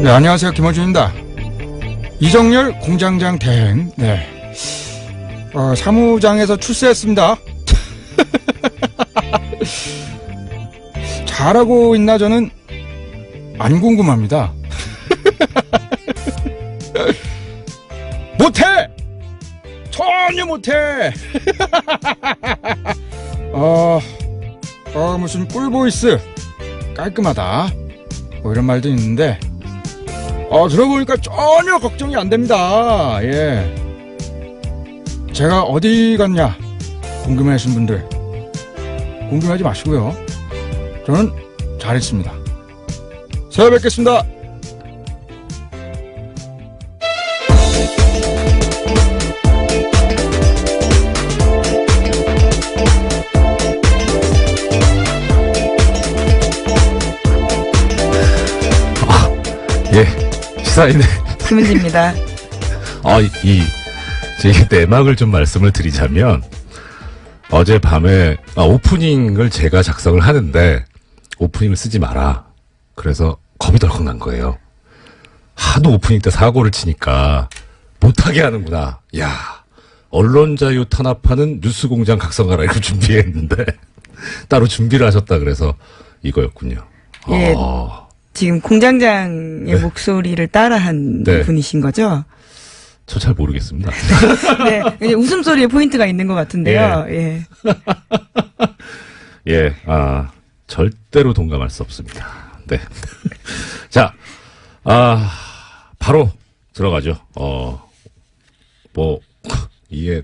네, 안녕하세요. 김어준입니다. 이정열 공장장 대행. 네. 사무장에서 출세했습니다. 잘하고 있나 저는 안 궁금합니다. 못해! 전혀 못해! 무슨 꿀보이스 깔끔하다 뭐 이런 말도 있는데 들어보니까 전혀 걱정이 안 됩니다. 예. 제가 어디 갔냐 궁금해하신 분들 궁금하지 마시고요. 저는 잘했습니다. 새해 뵙겠습니다. 예, 시사인의 김은지입니다. 제 내막을 좀 말씀을 드리자면, 어젯밤에, 오프닝을 제가 작성을 하는데, 오프닝을 쓰지 마라. 그래서 겁이 덜컥 난 거예요. 하도 오프닝 때 사고를 치니까, 못하게 하는구나. 야, 언론 자유 탄압하는 뉴스공장 각성하라. 이거 준비했는데, 따로 준비를 하셨다 그래서 이거였군요. 예. 지금 공장장의 네. 목소리를 따라한 네. 분이신 거죠? 저 잘 모르겠습니다. 네. 이제 웃음소리에 포인트가 있는 것 같은데요. 예. 예, 절대로 동감할 수 없습니다. 네. 자, 바로 들어가죠. 이게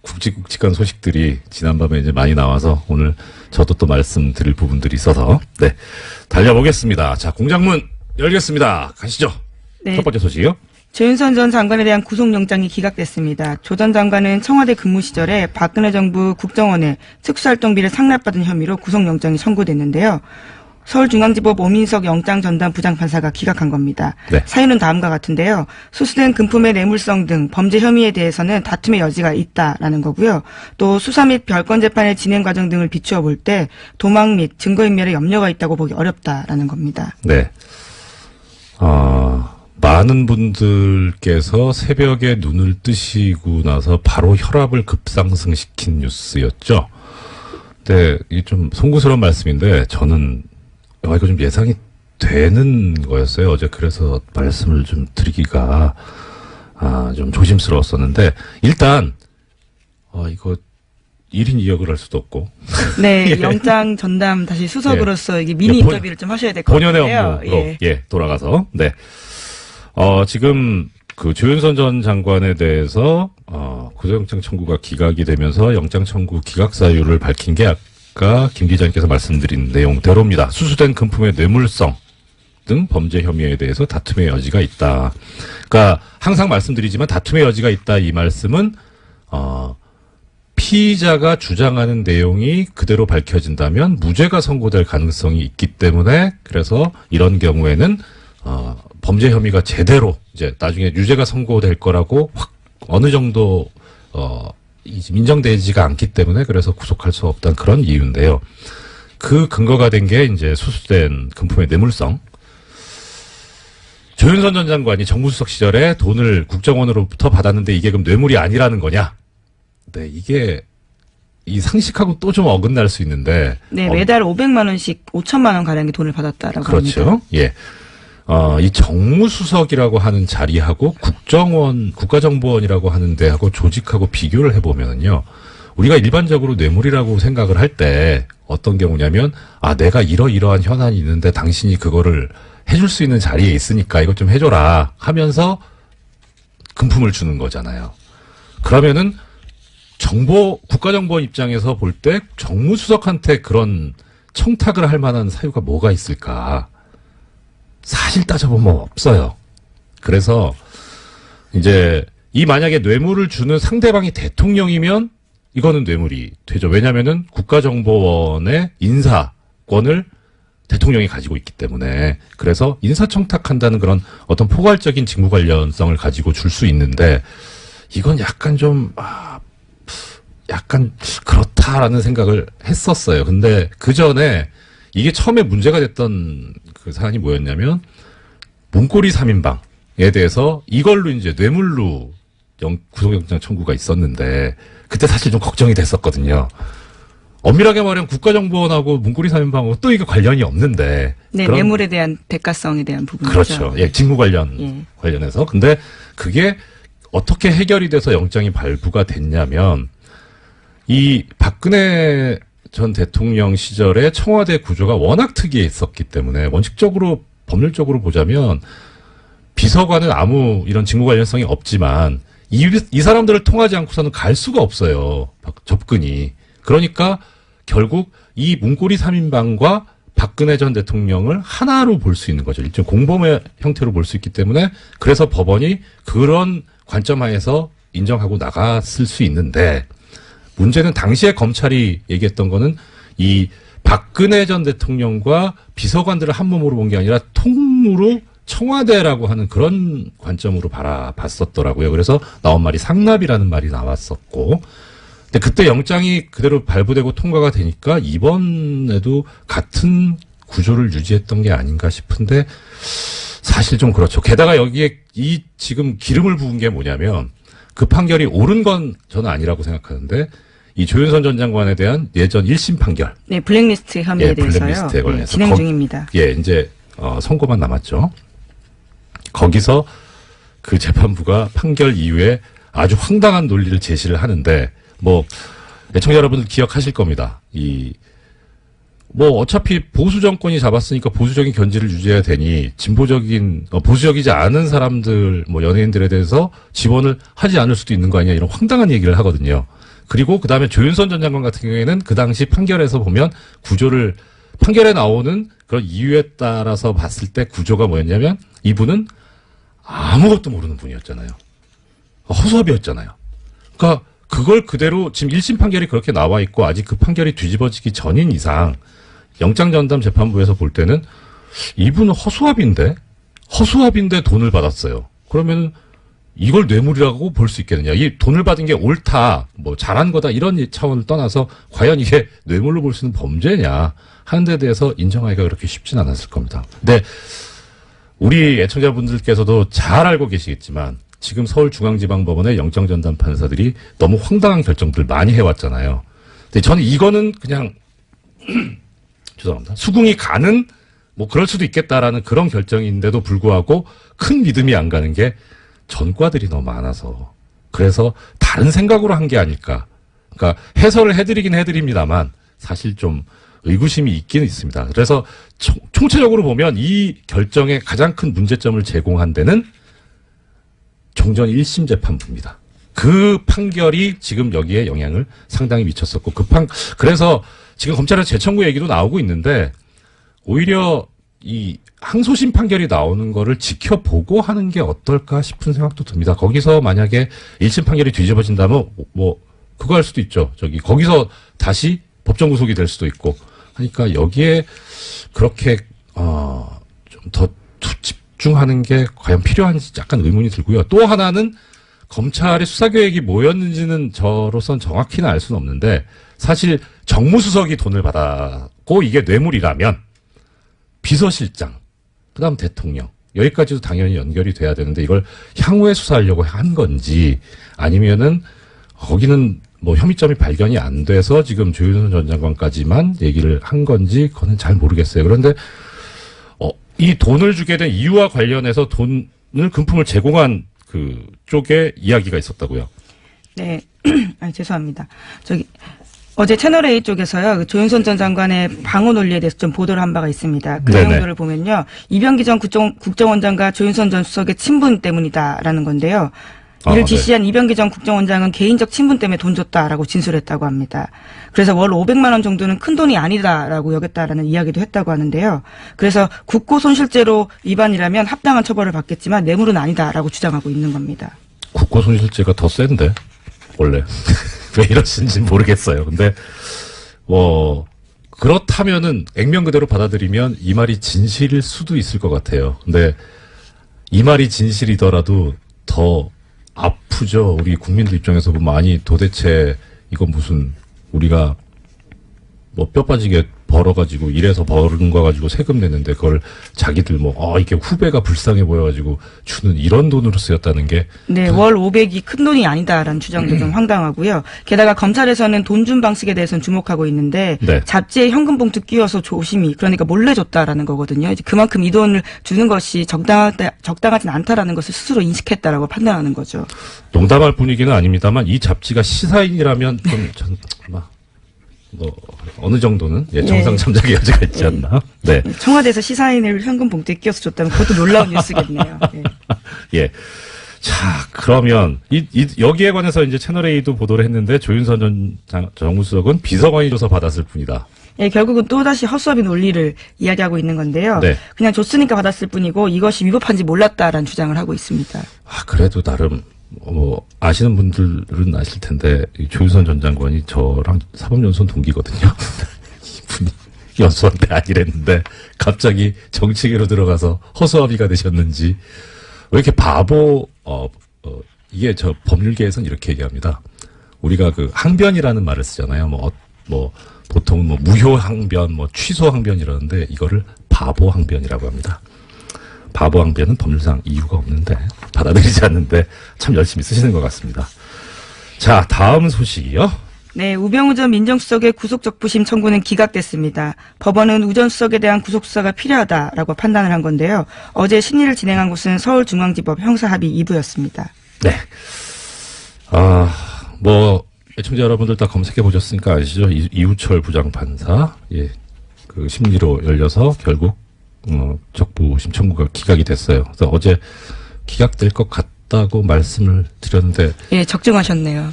굵직굵직한 소식들이 지난밤에 이제 많이 나와서 오늘 저도 또 말씀드릴 부분들이 있어서, 네. 달려보겠습니다. 자, 공장문 열겠습니다. 가시죠. 네. 첫 번째 소식이요. 조윤선 전 장관에 대한 구속영장이 기각됐습니다. 조 전 장관은 청와대 근무 시절에 박근혜 정부 국정원에 특수활동비를 상납받은 혐의로 구속영장이 선고됐는데요. 서울중앙지법 오민석 영장전담 부장판사가 기각한 겁니다. 네. 사유는 다음과 같은데요. 수수된 금품의 뇌물성 등 범죄 혐의에 대해서는 다툼의 여지가 있다라는 거고요. 또 수사 및 별건 재판의 진행 과정 등을 비추어 볼 때 도망 및 증거인멸에 염려가 있다고 보기 어렵다라는 겁니다. 네. 많은 분들께서 새벽에 눈을 뜨시고 나서 바로 혈압을 급상승시킨 뉴스였죠. 근데 이게 좀 송구스러운 말씀인데 저는 이거 좀 예상이 되는 거였어요. 어제 그래서 말씀을 좀 드리기가 좀 조심스러웠었는데 일단 이거 1인 2역을 할 수도 없고 네, 예. 영장 전담 다시 수석으로서 이게 미니 인터뷰를 좀 하셔야 될 것 같아요. 본연의 업무로 돌아가서 네. 지금 그 조윤선 전 장관에 대해서 구속영장 청구가 기각이 되면서 영장 청구 기각 사유를 밝힌 게 아까 김 기자님께서 말씀드린 내용대로입니다. 수수된 금품의 뇌물성 등 범죄 혐의에 대해서 다툼의 여지가 있다. 그러니까 항상 말씀드리지만 다툼의 여지가 있다 이 말씀은 피의자가 주장하는 내용이 그대로 밝혀진다면 무죄가 선고될 가능성이 있기 때문에 그래서 이런 경우에는 범죄 혐의가 제대로 이제 나중에 유죄가 선고될 거라고 어느 정도 인정되지가 않기 때문에 그래서 구속할 수 없다는 그런 이유인데요. 그 근거가 된 게 이제 수수된 금품의 뇌물성. 조윤선 전 장관이 정무수석 시절에 돈을 국정원으로부터 받았는데 이게 그럼 뇌물이 아니라는 거냐? 네, 이게 이 상식하고 또 좀 어긋날 수 있는데. 네, 매달 500만 원씩 5천만 원 가량의 돈을 받았다라고 그렇죠. 합니다. 예. 이 정무수석이라고 하는 자리하고 국가정보원이라고 하는 데하고 조직하고 비교를 해보면요. 우리가 일반적으로 뇌물이라고 생각을 할 때 어떤 경우냐면, 내가 이러이러한 현안이 있는데 당신이 그거를 해줄 수 있는 자리에 있으니까 이것 좀 해줘라 하면서 금품을 주는 거잖아요. 그러면은 국가정보원 입장에서 볼 때 정무수석한테 그런 청탁을 할 만한 사유가 뭐가 있을까? 사실 따져보면 없어요. 그래서 이제 만약에 뇌물을 주는 상대방이 대통령이면 이거는 뇌물이 되죠. 왜냐면은 국가정보원의 인사권을 대통령이 가지고 있기 때문에 그래서 인사청탁한다는 그런 어떤 포괄적인 직무 관련성을 가지고 줄 수 있는데 이건 약간 좀 약간 그렇다라는 생각을 했었어요. 근데 그 전에 이게 처음에 문제가 됐던 그 사안이 뭐였냐면 문고리 3인방에 대해서 이걸로 이제 뇌물로 구속영장 청구가 있었는데 그때 사실 좀 걱정이 됐었거든요. 엄밀하게 말하면 국가정보원하고 문고리 3인방하고 또 이게 관련이 없는데. 네, 뇌물에 대한 대가성에 대한 부분이죠. 그렇죠. 예, 직무 관련해서. 근데 그게 어떻게 해결이 돼서 영장이 발부가 됐냐면 이 박근혜 전 대통령 시절에 청와대 구조가 워낙 특이했었기 때문에 원칙적으로 법률적으로 보자면 비서관은 아무 이런 직무 관련성이 없지만 이 사람들을 통하지 않고서는 갈 수가 없어요. 접근이. 그러니까 결국 이 문고리 3인방과 박근혜 전 대통령을 하나로 볼 수 있는 거죠. 일종 공범의 형태로 볼 수 있기 때문에 그래서 법원이 그런 관점 하에서 인정하고 나갔을 수 있는데 문제는 당시에 검찰이 얘기했던 거는 이 박근혜 전 대통령과 비서관들을 한 몸으로 본 게 아니라 통으로 청와대라고 하는 그런 관점으로 바라봤었더라고요. 그래서 나온 말이 상납이라는 말이 나왔었고 근데 그때 영장이 그대로 발부되고 통과가 되니까 이번에도 같은 구조를 유지했던 게 아닌가 싶은데 사실 좀 그렇죠. 게다가 여기에 이 지금 기름을 부은 게 뭐냐면 그 판결이 옳은 건 저는 아니라고 생각하는데 이 조윤선 전 장관에 대한 예전 1심 판결. 네, 블랙리스트 혐의에 대해서요. 블랙리스트에 관해서. 네, 진행 중입니다. 예, 이제 선고만 남았죠. 거기서 그 재판부가 판결 이후에 아주 황당한 논리를 제시를 하는데 뭐 애청자 여러분들 기억하실 겁니다. 어차피 보수 정권이 잡았으니까 보수적인 견지를 유지해야 되니 진보적인 보수적이지 않은 사람들 연예인들에 대해서 지원을 하지 않을 수도 있는 거 아니냐 이런 황당한 얘기를 하거든요. 그리고 그다음에 조윤선 전 장관 같은 경우에는 그 당시 판결에서 보면 구조를 판결에 나오는 그런 이유에 따라서 봤을 때 구조가 뭐였냐면 이분은 아무것도 모르는 분이었잖아요. 허수아비였잖아요. 그러니까 그걸 그대로 지금 1심 판결이 그렇게 나와 있고 아직 그 판결이 뒤집어지기 전인 이상 영장전담 재판부에서 볼 때는 이분은 허수아비인데 돈을 받았어요. 그러면 이걸 뇌물이라고 볼 수 있겠느냐. 이 돈을 받은 게 옳다, 잘한 거다 이런 차원을 떠나서 과연 이게 뇌물로 볼 수 있는 범죄냐 하는 데 대해서 인정하기가 그렇게 쉽진 않았을 겁니다. 근데 우리 애청자분들께서도 잘 알고 계시겠지만 지금 서울중앙지방법원의 영장전담 판사들이 너무 황당한 결정들을 많이 해왔잖아요. 근데 저는 이거는 그냥 죄송합니다. 수긍이 가는 그럴 수도 있겠다라는 그런 결정인데도 불구하고 큰 믿음이 안 가는 게 전과들이 너무 많아서 그래서 다른 생각으로 한 게 아닐까. 그러니까 해설을 해드리긴 해드립니다만 사실 좀 의구심이 있긴 있습니다. 그래서 총체적으로 보면 이 결정의 가장 큰 문제점을 제공한 데는 종전 1심 재판부입니다. 그 판결이 지금 여기에 영향을 상당히 미쳤었고 그래서 지금 검찰에서 재청구 얘기도 나오고 있는데 오히려 이 항소심 판결이 나오는 거를 지켜보고 하는 게 어떨까 싶은 생각도 듭니다. 거기서 만약에 1심 판결이 뒤집어진다면 그거 할 수도 있죠. 거기서 다시 법정 구속이 될 수도 있고 하니까 여기에 그렇게 좀 더 집중하는 게 과연 필요한지 약간 의문이 들고요. 또 하나는 검찰의 수사 계획이 뭐였는지는 저로선 정확히는 알 수는 없는데 사실 정무수석이 돈을 받았고 이게 뇌물이라면 비서실장, 그다음 대통령 여기까지도 당연히 연결이 돼야 되는데 이걸 향후에 수사하려고 한 건지 아니면은 거기는 혐의점이 발견이 안 돼서 지금 조윤선 전 장관까지만 얘기를 한 건지 그거는 잘 모르겠어요. 그런데 이 돈을 주게 된 이유와 관련해서 돈을 금품을 제공한 그 쪽에 이야기가 있었다고요. 네, 죄송합니다. 어제 채널A 쪽에서요, 조윤선 전 장관의 방어 논리에 대해서 좀 보도를 한 바가 있습니다. 그 내용들을 보면요, 이병기 전 국정원장과 조윤선 전 수석의 친분 때문이다라는 건데요. 이를 지시한 이병기 전 국정원장은 개인적 친분 때문에 돈 줬다라고 진술했다고 합니다. 그래서 월 500만 원 정도는 큰 돈이 아니다라고 여겼다라는 이야기도 했다고 하는데요. 그래서 국고손실죄로 위반이라면 합당한 처벌을 받겠지만 뇌물은 아니다라고 주장하고 있는 겁니다. 국고손실죄가 더 센데 원래 왜 이러신지 모르겠어요. 근데 그렇다면은 액면 그대로 받아들이면 이 말이 진실일 수도 있을 것 같아요. 근데 이 말이 진실이더라도 더 아프죠. 우리 국민들 입장에서 보면 아니 도대체 이건 무슨 우리가 뼈 빠지게 벌어가지고 일해서 벌은 거 가지고 세금 내는데 그걸 자기들 이게 후배가 불쌍해 보여가지고 주는 이런 돈으로 쓰였다는 게. 네, 월 500이 큰 돈이 아니다라는 주장도 좀 황당하고요. 게다가 검찰에서는 돈 준 방식에 대해서는 주목하고 있는데 네. 잡지에 현금 봉투 끼워서 조심히 그러니까 몰래 줬다라는 거거든요. 이제 그만큼 이 돈을 주는 것이 적당하진 않다라는 것을 스스로 인식했다라고 판단하는 거죠. 농담할 분위기는 아닙니다만 이 잡지가 시사인이라면 좀 어느 정도는 정상 참작의 여지가 있지 않나. 네. 청와대에서 시사인을 현금 봉투에 끼워서 줬다면 그것도 놀라운 뉴스겠네요. 네. 예. 자, 그러면 여기에 관해서 이제 채널A도 보도를 했는데 조윤선 전 정무수석은 비서관이 줘서 받았을 뿐이다. 예, 결국은 또다시 허수아비 논리를 이야기하고 있는 건데요. 네. 그냥 줬으니까 받았을 뿐이고 이것이 위법한지 몰랐다라는 주장을 하고 있습니다. 그래도 나름 아시는 분들은 아실 텐데 조윤선 전 장관이 저랑 사법연수원 동기거든요. 이분이 연수원대 아니랬는데 갑자기 정치계로 들어가서 허수아비가 되셨는지 왜 이렇게 이게 저 법률계에서는 이렇게 얘기합니다. 우리가 그 항변이라는 말을 쓰잖아요. 보통 무효 항변, 취소 항변 이러는데 이거를 바보 항변이라고 합니다. 바보 항변은 법률상 이유가 없는데 받아들이지 않는데 참 열심히 쓰시는 것 같습니다. 자, 다음 소식이요. 네, 우병우 전 민정수석의 구속적부심 청구는 기각됐습니다. 법원은 우 전 수석에 대한 구속수사가 필요하다라고 판단을 한 건데요. 어제 심리를 진행한 곳은 서울중앙지법 형사합의 2부였습니다. 네. 애청자 여러분들 다 검색해 보셨으니까 아시죠? 이우철 부장판사, 그 심리로 열려서 결국, 적부심 청구가 기각이 됐어요. 그래서 어제 기각될 것 같다고 말씀을 드렸는데. 예, 적중하셨네요.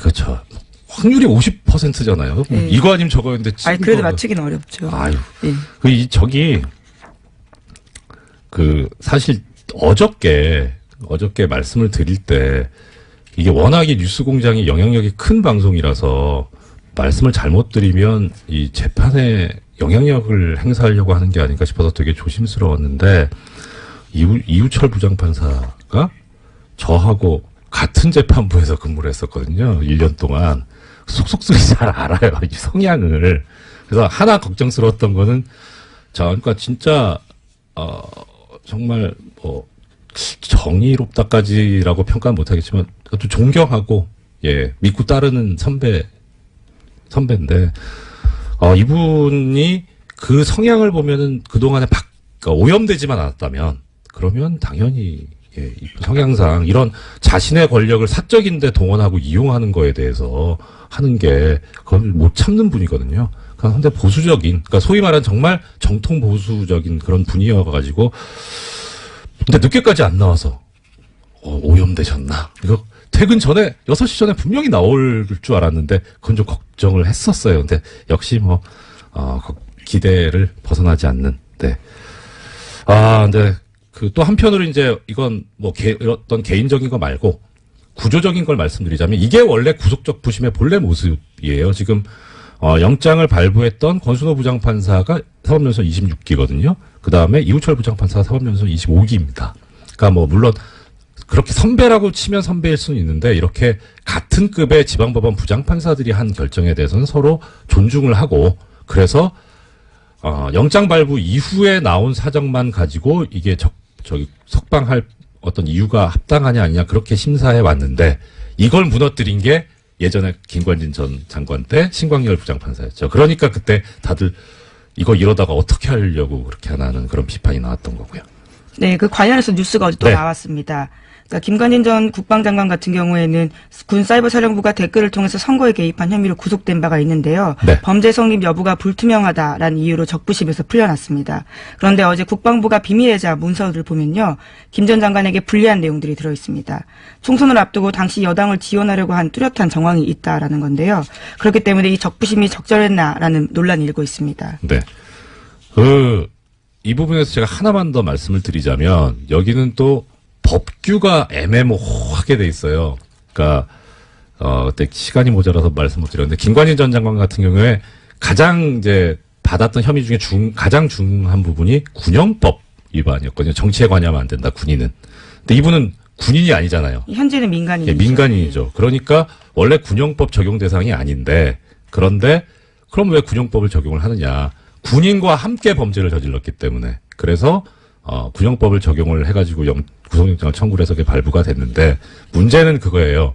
그렇죠. 확률이 50%잖아요. 예. 이거 아니면 저거였는데. 그래도 맞추기는 어렵죠. 예. 사실 어저께 말씀을 드릴 때 이게 워낙에 뉴스공장이 영향력이 큰 방송이라서 말씀을 잘못 드리면 이 재판에 영향력을 행사하려고 하는 게 아닌가 싶어서 되게 조심스러웠는데 이우철 부장판사가 저하고 같은 재판부에서 근무를 했었거든요. 1년 동안. 속속들이 잘 알아요. 이 성향을. 그래서 하나 걱정스러웠던 거는 그러니까 진짜 정말 정의롭다까지라고 평가는 못하겠지만 또 존경하고 믿고 따르는 선배인데 이분이 그 성향을 보면은 그동안에 오염되지만 않았다면 그러면 당연히 성향상 이런 자신의 권력을 사적인데 동원하고 이용하는 거에 대해서 하는 게 그걸 못 참는 분이거든요. 그런데 그러니까 소위 말하는 정말 정통 보수적인 그런 분이어가지고 근데 늦게까지 안 나와서 오염되셨나? 이거 퇴근 전에 6시 전에 분명히 나올 줄 알았는데 그건 좀 걱정을 했었어요. 근데 역시 기대를 벗어나지 않는. 네. 근데 또 한편으로 이제 이건 어떤 개인적인 거 말고 구조적인 걸 말씀드리자면 이게 원래 구속적 부심의 본래 모습이에요. 지금 영장을 발부했던 권순호 부장판사가 사법연수원 26기거든요. 그 다음에 이우철 부장판사가 사법연수원 25기입니다. 그러니까 물론 그렇게 선배라고 치면 선배일 수는 있는데 이렇게 같은 급의 지방법원 부장판사들이 한 결정에 대해서는 서로 존중을 하고 그래서 영장 발부 이후에 나온 사정만 가지고 이게 석방할 어떤 이유가 합당하냐 아니냐 그렇게 심사해 왔는데 이걸 무너뜨린 게 예전에 김관진 전 장관 때 신광열 부장판사였죠. 그러니까 그때 다들 이거 이러다가 어떻게 하려고 그렇게 하나는 그런 비판이 나왔던 거고요. 네, 그 관련해서 뉴스가 어제 또 나왔습니다. 그러니까 김관진 전 국방장관 같은 경우에는 군사이버사령부가 댓글을 통해서 선거에 개입한 혐의로 구속된 바가 있는데요. 네. 범죄 성립 여부가 불투명하다라는 이유로 적부심에서 풀려났습니다. 그런데 어제 국방부가 비밀예자 문서를 보면요. 김 전 장관에게 불리한 내용들이 들어있습니다. 총선을 앞두고 당시 여당을 지원하려고 한 뚜렷한 정황이 있다라는 건데요. 그렇기 때문에 이 적부심이 적절했나라는 논란이 일고 있습니다. 네. 이 부분에서 제가 하나만 더 말씀을 드리자면 여기는 또 법규가 애매모호하게 돼 있어요. 그러니까 그때 시간이 모자라서 말씀 못 드렸는데 김관진 전 장관 같은 경우에 가장 이제 받았던 혐의 중에 가장 중한 부분이 군형법 위반이었거든요. 정치에 관여하면 안 된다. 군인은. 근데 이분은 군인이 아니잖아요. 현재는 민간인이죠. 민간인이죠. 그러니까 원래 군형법 적용 대상이 아닌데 그런데 그럼 왜 군형법을 적용을 하느냐? 군인과 함께 범죄를 저질렀기 때문에. 그래서 군형법을 적용을 해가지고 구속영장을 청구를 해서 그게 발부가 됐는데 문제는 그거예요.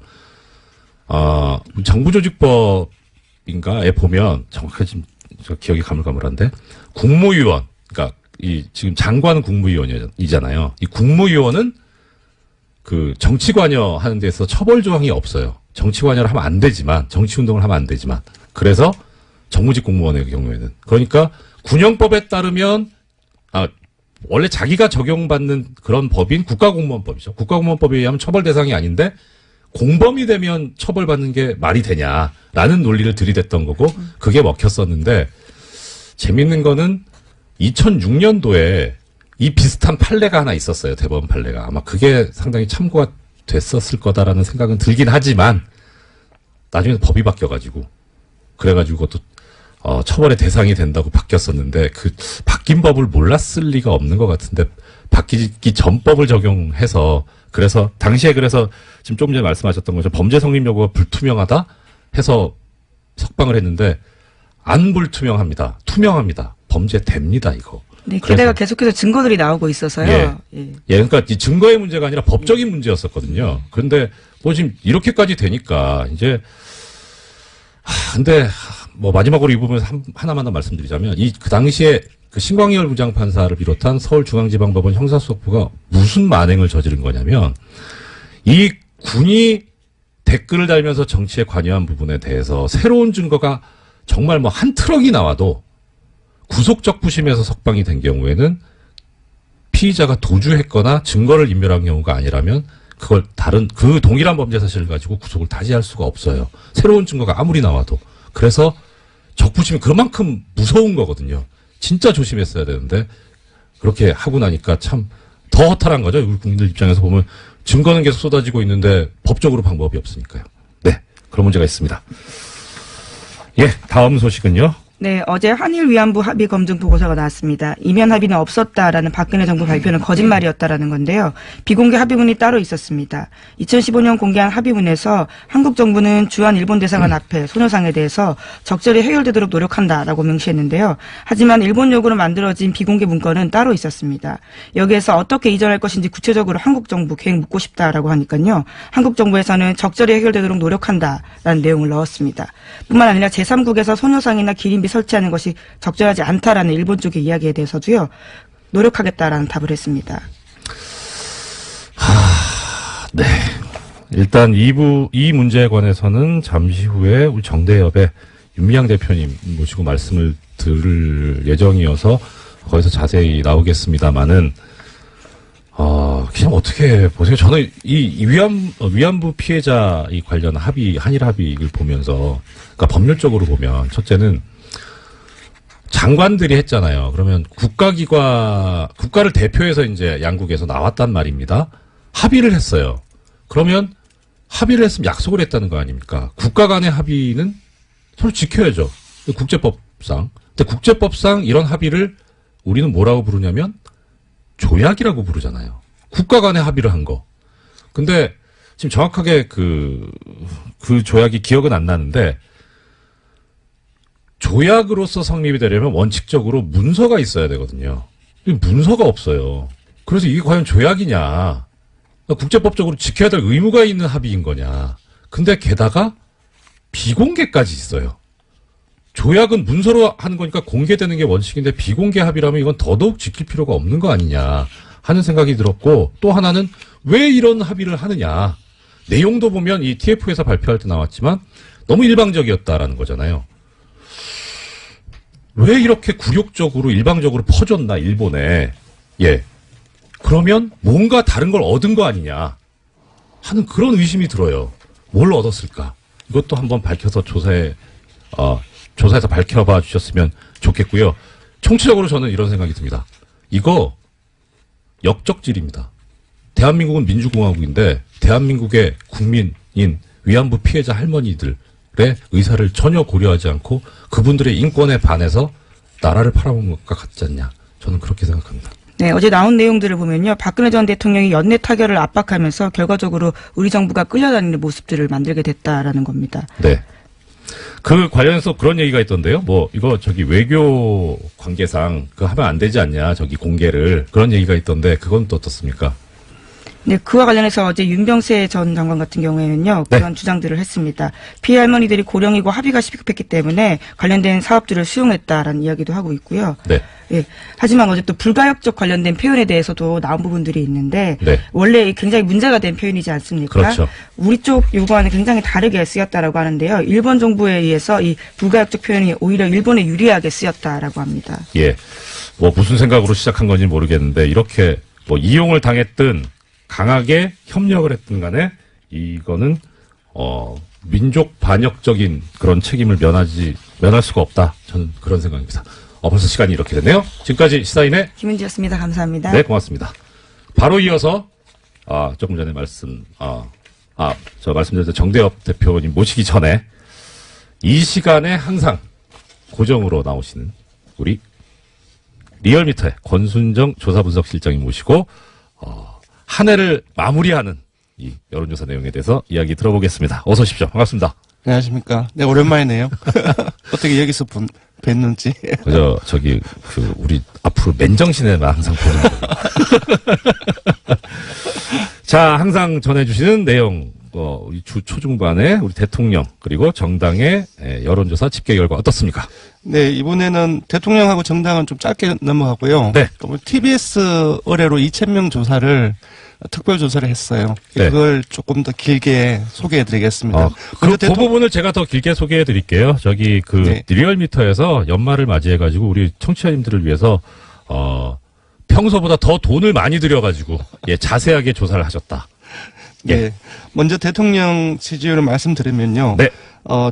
정부조직법인가에 보면 정확하게 지금 저 기억이 가물가물한데 국무위원, 그러니까 이 지금 장관 국무위원이잖아요. 이 국무위원은 그 정치 관여하는 데서 처벌 조항이 없어요. 정치 관여를 하면 안 되지만, 정치 운동을 하면 안 되지만. 그래서 정무직 공무원의 경우에는. 그러니까 군형법에 따르면 원래 자기가 적용받는 그런 법인 국가공무원법이죠. 국가공무원법에 의하면 처벌 대상이 아닌데 공범이 되면 처벌받는 게 말이 되냐라는 논리를 들이댔던 거고 그게 먹혔었는데 재밌는 거는 2006년도에 이 비슷한 판례가 하나 있었어요. 대법원 판례가. 아마 그게 상당히 참고가 됐었을 거다라는 생각은 들긴 하지만 나중에 법이 바뀌어가지고 그래가지고 또 처벌의 대상이 된다고 바뀌었었는데 그 바뀐 법을 몰랐을 리가 없는 것 같은데 바뀌기 전 법을 적용해서 그래서 당시에 그래서 지금 조금 전에 말씀하셨던 거죠. 범죄 성립 여부가 불투명하다 해서 석방을 했는데 안 불투명합니다. 투명합니다. 범죄됩니다 이거. 네, 게다가 계속해서 증거들이 나오고 있어서요. 예, 그러니까 이 증거의 문제가 아니라 법적인 문제였었거든요. 그런데 뭐 지금 이렇게까지 되니까 이제 근데 뭐 마지막으로 이 부분에서 하나만 더 말씀드리자면 그 당시에 그 신광열 부장판사를 비롯한 서울중앙지방법원 형사수석부가 무슨 만행을 저지른 거냐면 이 군이 댓글을 달면서 정치에 관여한 부분에 대해서 새로운 증거가 정말 뭐 한 트럭이 나와도 구속적 부심에서 석방이 된 경우에는 피의자가 도주했거나 증거를 인멸한 경우가 아니라면 그걸 그 동일한 범죄 사실을 가지고 구속을 다시 할 수가 없어요. 새로운 증거가 아무리 나와도. 그래서 적부심이 그만큼 무서운 거거든요. 진짜 조심했어야 되는데 그렇게 하고 나니까 참 더 허탈한 거죠. 우리 국민들 입장에서 보면 증거는 계속 쏟아지고 있는데 법적으로 방법이 없으니까요. 네, 그런 문제가 있습니다. 예, 다음 소식은요. 네, 어제 한일 위안부 합의 검증 보고서가 나왔습니다. 이면 합의는 없었다라는 박근혜 정부 발표는 거짓말이었다라는 건데요. 비공개 합의문이 따로 있었습니다. 2015년 공개한 합의문에서 한국 정부는 주한 일본 대사관 앞에 소녀상에 대해서 적절히 해결되도록 노력한다라고 명시했는데요. 하지만 일본 요구로 만들어진 비공개 문건은 따로 있었습니다. 여기에서 어떻게 이전할 것인지 구체적으로 한국 정부 계획 묻고 싶다라고 하니까요. 한국 정부에서는 적절히 해결되도록 노력한다라는 내용을 넣었습니다. 뿐만 아니라 제3국에서 소녀상이나 기린비 설치하는 것이 적절하지 않다라는 일본 쪽의 이야기에 대해서도요. 노력하겠다라는 답을 했습니다. 네. 일단 이 문제에 관해서는 잠시 후에 우리 정대협의 윤미향 대표님 모시고 말씀을 들을 예정이어서 거기서 자세히 나오겠습니다만은 그냥 어떻게 보세요? 저는 이 위안부 피해자 이 관련 합의, 한일 합의를 보면서, 그러니까 법률적으로 보면, 첫째는 장관들이 했잖아요. 그러면 국가를 대표해서 이제 양국에서 나왔단 말입니다. 합의를 했어요. 그러면 합의를 했으면 약속을 했다는 거 아닙니까? 국가 간의 합의는 서로 지켜야죠. 국제법상. 근데 국제법상 이런 합의를 우리는 뭐라고 부르냐면 조약이라고 부르잖아요. 국가 간의 합의를 한 거. 근데 지금 정확하게 그 조약이 기억은 안 나는데 조약으로서 성립이 되려면 원칙적으로 문서가 있어야 되거든요. 문서가 없어요. 그래서 이게 과연 조약이냐. 국제법적으로 지켜야 될 의무가 있는 합의인 거냐. 근데 게다가 비공개까지 있어요. 조약은 문서로 하는 거니까 공개되는 게 원칙인데 비공개 합의라면 이건 더더욱 지킬 필요가 없는 거 아니냐 하는 생각이 들었고 또 하나는 왜 이런 합의를 하느냐. 내용도 보면 이 TF에서 발표할 때 나왔지만 너무 일방적이었다라는 거잖아요. 왜 이렇게 굴욕적으로 일방적으로 퍼졌나 일본에. 예. 그러면 뭔가 다른 걸 얻은 거 아니냐 하는 그런 의심이 들어요. 뭘 얻었을까? 이것도 한번 밝혀서 조사해서 밝혀봐 주셨으면 좋겠고요. 총체적으로 저는 이런 생각이 듭니다. 이거 역적질입니다. 대한민국은 민주공화국인데 대한민국의 국민인 위안부 피해자 할머니들의 의사를 전혀 고려하지 않고 그분들의 인권에 반해서 나라를 팔아먹는 것과 같지 않냐. 저는 그렇게 생각합니다. 네, 어제 나온 내용들을 보면요. 박근혜 전 대통령이 연내 타결을 압박하면서 결과적으로 우리 정부가 끌려다니는 모습들을 만들게 됐다라는 겁니다. 네. 그 관련해서 그런 얘기가 있던데요. 뭐 이거 저기 외교 관계상 그거 하면 안 되지 않냐, 저기 공개를, 그런 얘기가 있던데 그건 또 어떻습니까? 네, 그와 관련해서 어제 윤병세 전 장관 같은 경우에는요, 네. 그런 주장들을 했습니다. 피해 할머니들이 고령이고 합의가 시급했기 때문에 관련된 사업들을 수용했다라는 이야기도 하고 있고요. 네. 예. 하지만 어제 또 불가역적 관련된 표현에 대해서도 나온 부분들이 있는데, 네. 원래 굉장히 문제가 된 표현이지 않습니까? 그렇죠. 우리 쪽 요구와는 굉장히 다르게 쓰였다라고 하는데요. 일본 정부에 의해서 이 불가역적 표현이 오히려 일본에 유리하게 쓰였다라고 합니다. 예. 뭐 무슨 생각으로 시작한 건지 모르겠는데 이렇게 뭐 이용을 당했든 강하게 협력을 했든 간에 이거는 민족 반역적인 그런 책임을 면할 수가 없다. 저는 그런 생각입니다. 벌써 시간이 이렇게 됐네요. 지금까지 시사인의 김은지였습니다. 감사합니다. 네, 고맙습니다. 바로 이어서 조금 전에 저 말씀드렸던 정대협 대표님 모시기 전에 이 시간에 항상 고정으로 나오시는 우리 리얼미터의 권순정 조사분석실장님 모시고 한 해를 마무리하는 이 여론조사 내용에 대해서 이야기 들어보겠습니다. 어서 오십시오. 반갑습니다. 안녕하십니까. 네, 오랜만이네요. 어떻게 여기서 뵀는지. 우리 앞으로 맨정신에만 항상 보는 거예요. 자, 항상 전해주시는 내용, 우리 주 초중반에 우리 대통령, 그리고 정당의 여론조사 집계 결과 어떻습니까? 네, 이번에는 대통령하고 정당은 좀 짧게 넘어가고요. 네. TBS 의뢰로 2,000명 조사를 특별조사를 했어요. 네. 그걸 조금 더 길게 소개해드리겠습니다. 그 부분을 제가 더 길게 소개해 드릴게요. 네. 리얼미터에서 연말을 맞이해가지고 우리 청취자님들을 위해서, 평소보다 더 돈을 많이 들여가지고, 자세하게 조사를 하셨다. 예. 네. 먼저 대통령 지지율을 말씀드리면요. 네.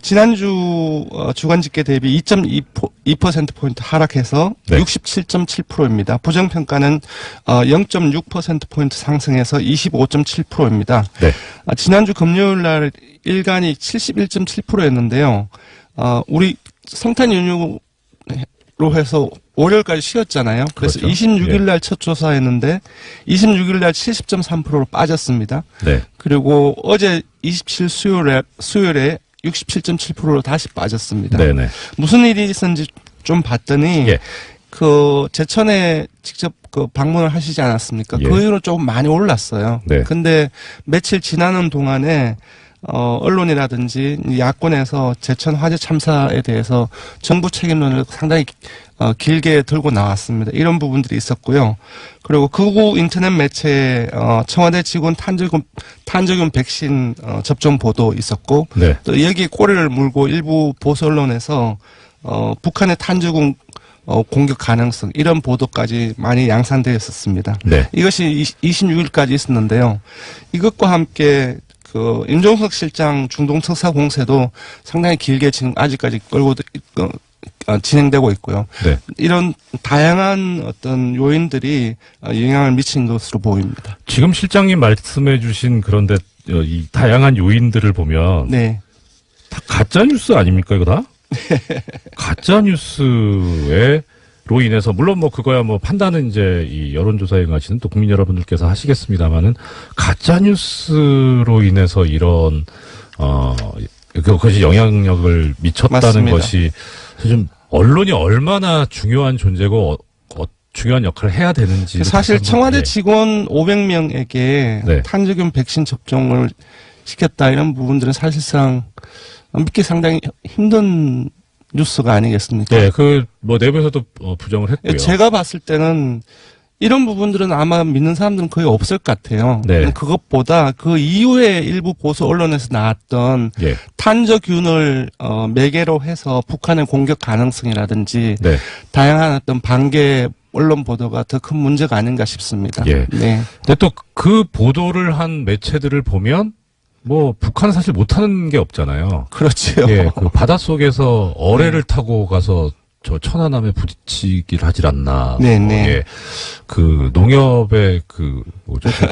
지난주 주간 집계 대비 2.2%포인트 하락해서 네. 67.7%입니다. 부정평가는 0.6%포인트 상승해서 25.7%입니다. 네. 지난주 금요일 날 일간이 71.7%였는데요. 우리 성탄 연휴로 해서 월요일까지 쉬었잖아요. 그래서 그렇죠. 26일 날 첫 조사했는데 26일 날 70.3%로 빠졌습니다. 네. 그리고 어제 27 수요일에 67.7%로 다시 빠졌습니다. 네네. 무슨 일이 있었는지 좀 봤더니 예. 제천에 직접 방문을 하시지 않았습니까? 예. 그 이후로 조금 많이 올랐어요. 네. 근데 며칠 지나는 동안에 언론이라든지 야권에서 제천 화재 참사에 대해서 정부 책임론을 상당히 길게 들고 나왔습니다. 이런 부분들이 있었고요. 그리고 극우 인터넷 매체에 청와대 직원 탄저균 백신 접종 보도 있었고, 네. 또 여기에 꼬리를 물고 일부 보수 언론에서 북한의 탄저균 공격 가능성 이런 보도까지 많이 양산되었었습니다. 네. 이것이 26일까지 있었는데요. 이것과 함께 임종석 실장 중동 특사 공세도 상당히 길게 지금 아직까지 진행되고 있고요. 네. 이런 다양한 어떤 요인들이 영향을 미친 것으로 보입니다. 지금 실장님 말씀해 주신 그런데 이 다양한 요인들을 보면 네. 다 가짜 뉴스 아닙니까, 이거 다? 가짜 뉴스로 인해서 물론 뭐 그거야 뭐 판단은 이제 이 여론조사 행하시는 또 국민 여러분들께서 하시겠습니다만은 가짜 뉴스로 인해서 이런 그것이 영향력을 미쳤다는 맞습니다. 것이 좀 언론이 얼마나 중요한 존재고 중요한 역할을 해야 되는지 사실 청와대 예. 직원 500명에게 네. 탄저균 백신 접종을 시켰다 이런 부분들은 사실상 믿기 상당히 힘든 뉴스가 아니겠습니까? 네, 뭐 내부에서도 부정을 했고요. 제가 봤을 때는 이런 부분들은 아마 믿는 사람들은 거의 없을 것 같아요. 네. 그것보다 그 이후에 일부 보수 언론에서 나왔던 예. 탄저균을 매개로 해서 북한의 공격 가능성이라든지 네. 다양한 어떤 반개 언론 보도가 더 큰 문제가 아닌가 싶습니다. 예. 네. 근데 또 그 보도를 한 매체들을 보면 뭐 북한은 사실 못하는 게 없잖아요. 그렇죠. 예, 그 바닷속에서 어뢰를 타고 가서 저 천안함에 부딪히길 하질 않나. 네네. 예, 그 농협의 그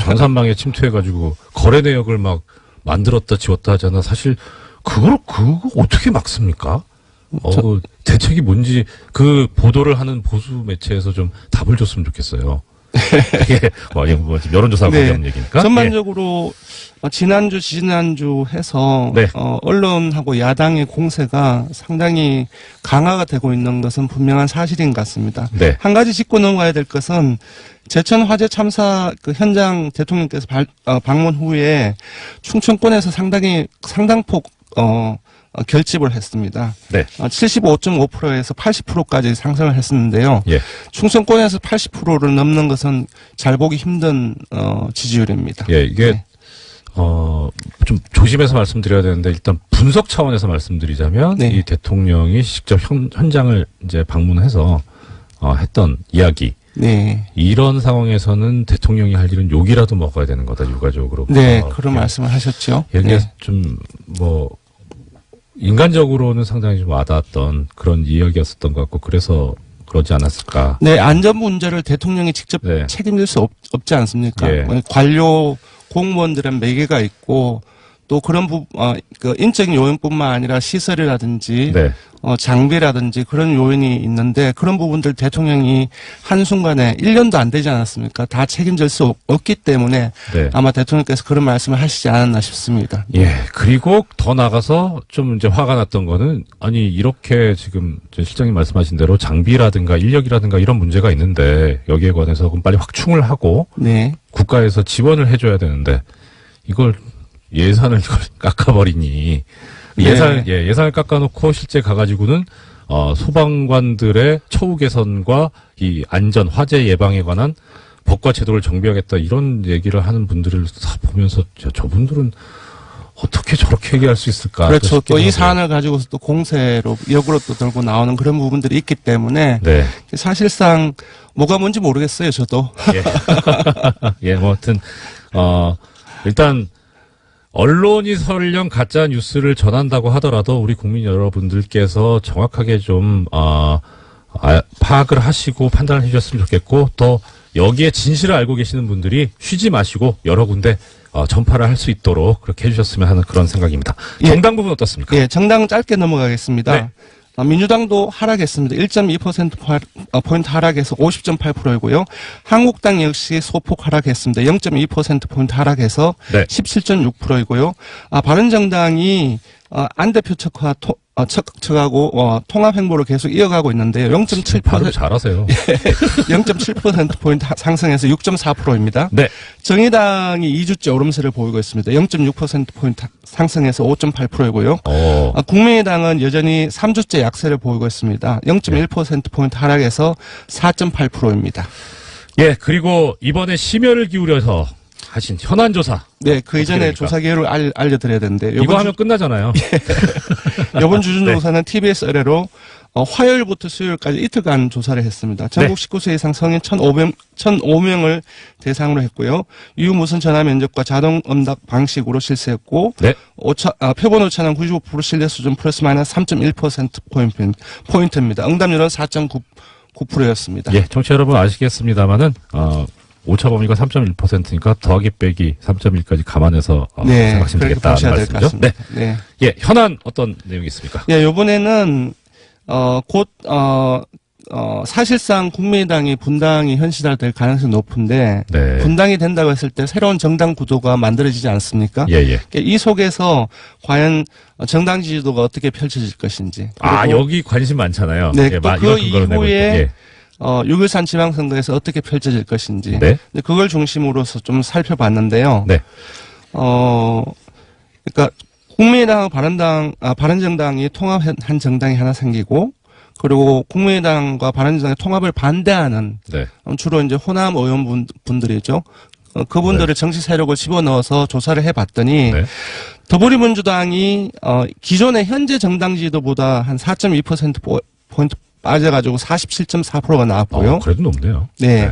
전산망에 침투해가지고 거래 내역을 막 만들었다 지웠다 하잖아. 사실 그거 어떻게 막습니까? 대책이 뭔지 그 보도를 하는 보수 매체에서 좀 답을 줬으면 좋겠어요. 이게 뭐 여론조사하고 네. 관계없는 얘기니까. 전반적으로 지난주, 지난주 해서 네. 언론하고 야당의 공세가 상당히 강화가 되고 있는 것은 분명한 사실인 것 같습니다. 네. 한 가지 짚고 넘어가야 될 것은 제천 화재 참사 그 현장 대통령께서 방문 후에 충청권에서 상당폭 결집을 했습니다. 네. 75.5%에서 80%까지 상승을 했었는데요. 예. 충청권에서 80%를 넘는 것은 잘 보기 힘든 지지율입니다. 예, 이게 네. 좀 조심해서 말씀드려야 되는데 일단 분석 차원에서 말씀드리자면 네. 이 대통령이 직접 현장을 이제 방문해서 했던 이야기. 네. 이런 상황에서는 대통령이 할 일은 욕이라도 먹어야 되는 거다, 유가족으로. 네, 그런 말씀을 하셨죠. 이게 네. 좀 인간적으로는 상당히 좀 와닿았던 그런 이야기였었던 것 같고, 그래서 그러지 않았을까. 네, 안전 문제를 대통령이 직접 네. 책임질 수 없지 않습니까? 예. 관료 공무원들은 매개가 있고 또 그런 그 인적인 요인뿐만 아니라 시설이라든지 네. 장비라든지 그런 요인이 있는데 그런 부분들 대통령이 한순간에 1년도 안 되지 않았습니까? 다 책임질 수 없기 때문에 네. 아마 대통령께서 그런 말씀을 하시지 않았나 싶습니다. 예. 그리고 더 나가서 좀 이제 화가 났던 거는, 아니, 이렇게 지금 실장님 말씀하신 대로 장비라든가 인력이라든가 이런 문제가 있는데 여기에 관해서 그럼 빨리 확충을 하고 네. 국가에서 지원을 해줘야 되는데 예산을 깎아버리니. 네. 예산을 깎아놓고 실제 가가지고는, 소방관들의 처우 개선과 이 안전, 화재 예방에 관한 법과 제도를 정비하겠다, 이런 얘기를 하는 분들을 다 보면서, 저분들은 어떻게 저렇게 얘기할 수 있을까? 그렇죠. 또 이 싶기도 하고요. 사안을 가지고서 또 공세로, 역으로 또 들고 나오는 그런 부분들이 있기 때문에 네. 사실상 뭐가 뭔지 모르겠어요, 저도. 예. 예, 뭐, 하여튼, 일단, 언론이 설령 가짜 뉴스를 전한다고 하더라도 우리 국민 여러분들께서 정확하게 좀 파악을 하시고 판단을 해주셨으면 좋겠고, 또 여기에 진실을 알고 계시는 분들이 쉬지 마시고 여러 군데 전파를 할 수 있도록 그렇게 해주셨으면 하는 그런 생각입니다. 예. 정당 부분 어떻습니까? 예, 정당 짧게 넘어가겠습니다. 네. 민주당도 하락했습니다. 1.2%포인트 하락해서 50.8%이고요. 한국당 역시 소폭 하락했습니다. 0.2%포인트 하락해서 네. 17.6%이고요. 바른정당이 안 대표 척하고 통합 행보를 계속 이어가고 있는데요. 발음 잘하세요. 0.7%포인트 상승해서 6.4%입니다. 네. 정의당이 2주째 오름세를 보이고 있습니다. 0.6%포인트 상승해서 5.8%이고요. 국민의당은 여전히 3주째 약세를 보이고 있습니다. 0.1%포인트 하락해서 4.8%입니다. 예, 그리고 이번에 심혈을 기울여서 하신 현안조사. 네, 그 이전에 됩니까? 조사 개요를 알려드려야 되는데. 이거 하면 끝나잖아요. 이번 주준조사는 TBS 의뢰로 화요일부터 수요일까지 이틀간 조사를 했습니다. 전국 19세 이상 성인 1,005명을 대상으로 했고요. 유무선 전화 면접과 자동 응답 방식으로 실시했고, 네. 표본 오차는 95% 신뢰 수준 플러스 마이너스 3.1%포인트입니다. 응답률은 4.9%였습니다. 예, 청취자 여러분 아시겠습니다만은, 오차 범위가 3.1%니까 더하기 빼기 3.1까지 감안해서 네, 생각하시면 그렇게 되겠다는 보셔야 될 것 말씀이죠. 같습니다. 네. 예, 현안 어떤 내용이 있습니까? 예, 요번에는, 사실상 국민의당이 분당이 현실화될 가능성이 높은데, 네. 분당이 된다고 했을 때 새로운 정당 구도가 만들어지지 않습니까? 예, 예. 이 속에서 과연 정당 지지도가 어떻게 펼쳐질 것인지. 그리고 여기 관심 많잖아요. 네, 예, 또 이거 그 근거로 내고 이후에 있고. 예. 6.13 지방선거에서 어떻게 펼쳐질 것인지. 네. 근데 그걸 중심으로서 좀 살펴봤는데요. 네. 그러니까 국민의당하고 바른정당이 통합한 정당이 하나 생기고, 그리고 국민의당과 바른정당의 통합을 반대하는 네. 주로 이제 호남 의원분들이죠. 그분들의 정치 세력을 집어넣어서 조사를 해봤더니 네. 더불어민주당이 기존의 현재 정당 지지도보다 한 4.2%포인트 빠져가지고 47.4%가 나왔고요. 그래도 높네요. 네.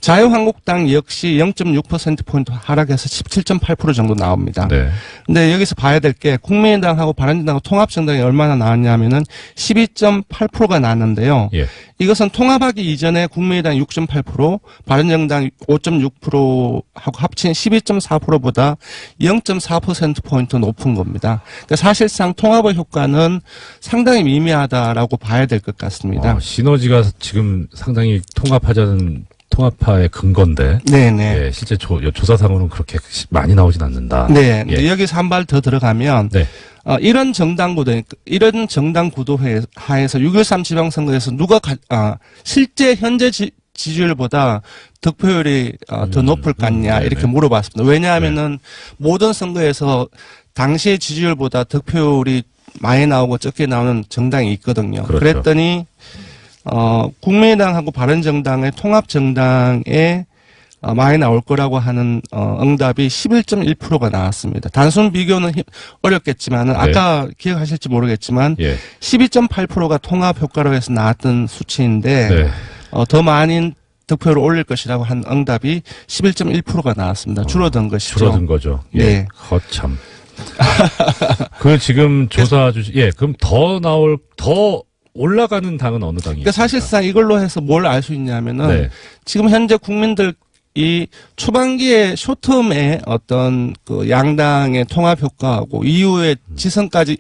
자유한국당 역시 0.6%포인트 하락해서 17.8% 정도 나옵니다. 네. 근데 여기서 봐야 될 게 국민의당하고 바른정당하고 통합정당이 얼마나 나왔냐면은 12.8%가 나왔는데요. 예. 이것은 통합하기 이전에 국민의당 6.8%, 바른정당 5.6%하고 합친 12.4%보다 0.4%포인트 높은 겁니다. 그러니까 사실상 통합의 효과는 상당히 미미하다라고 봐야 될 것 같습니다. 시너지가 지금 상당히 통합하자는 통합파의 근거인데. 네네. 예, 실제 조사상으로는 그렇게 많이 나오진 않는다. 네. 예. 여기서 한 발 더 들어가면 네. 이런 정당 구도 하에서 6.13 지방선거에서 누가 실제 현재 지지율보다 득표율이 더 높을 것 같냐 이렇게 네네. 물어봤습니다. 왜냐하면은 모든 선거에서 당시의 지지율보다 득표율이 많이 나오고 적게 나오는 정당이 있거든요. 그렇죠. 그랬더니 국민의당하고 바른정당의 통합정당에 많이 나올 거라고 하는 응답이 11.1%가 나왔습니다. 단순 비교는 어렵겠지만은 네. 아까 기억하실지 모르겠지만 예. 12.8%가 통합 효과로 해서 나왔던 수치인데 네. 더 많은 득표를 올릴 것이라고 한 응답이 11.1%가 나왔습니다. 줄어든 것이죠. 줄어든 거죠. 예. 네. 거참. 그 지금 조사 그럼 더 올라가는 당은 어느 당이? 그러니까 사실상 이걸로 해서 뭘 알 수 있냐면은 네. 지금 현재 국민들 이 초반기에 쇼텀의 어떤 그 양당의 통합 효과하고 이후에 지방선까지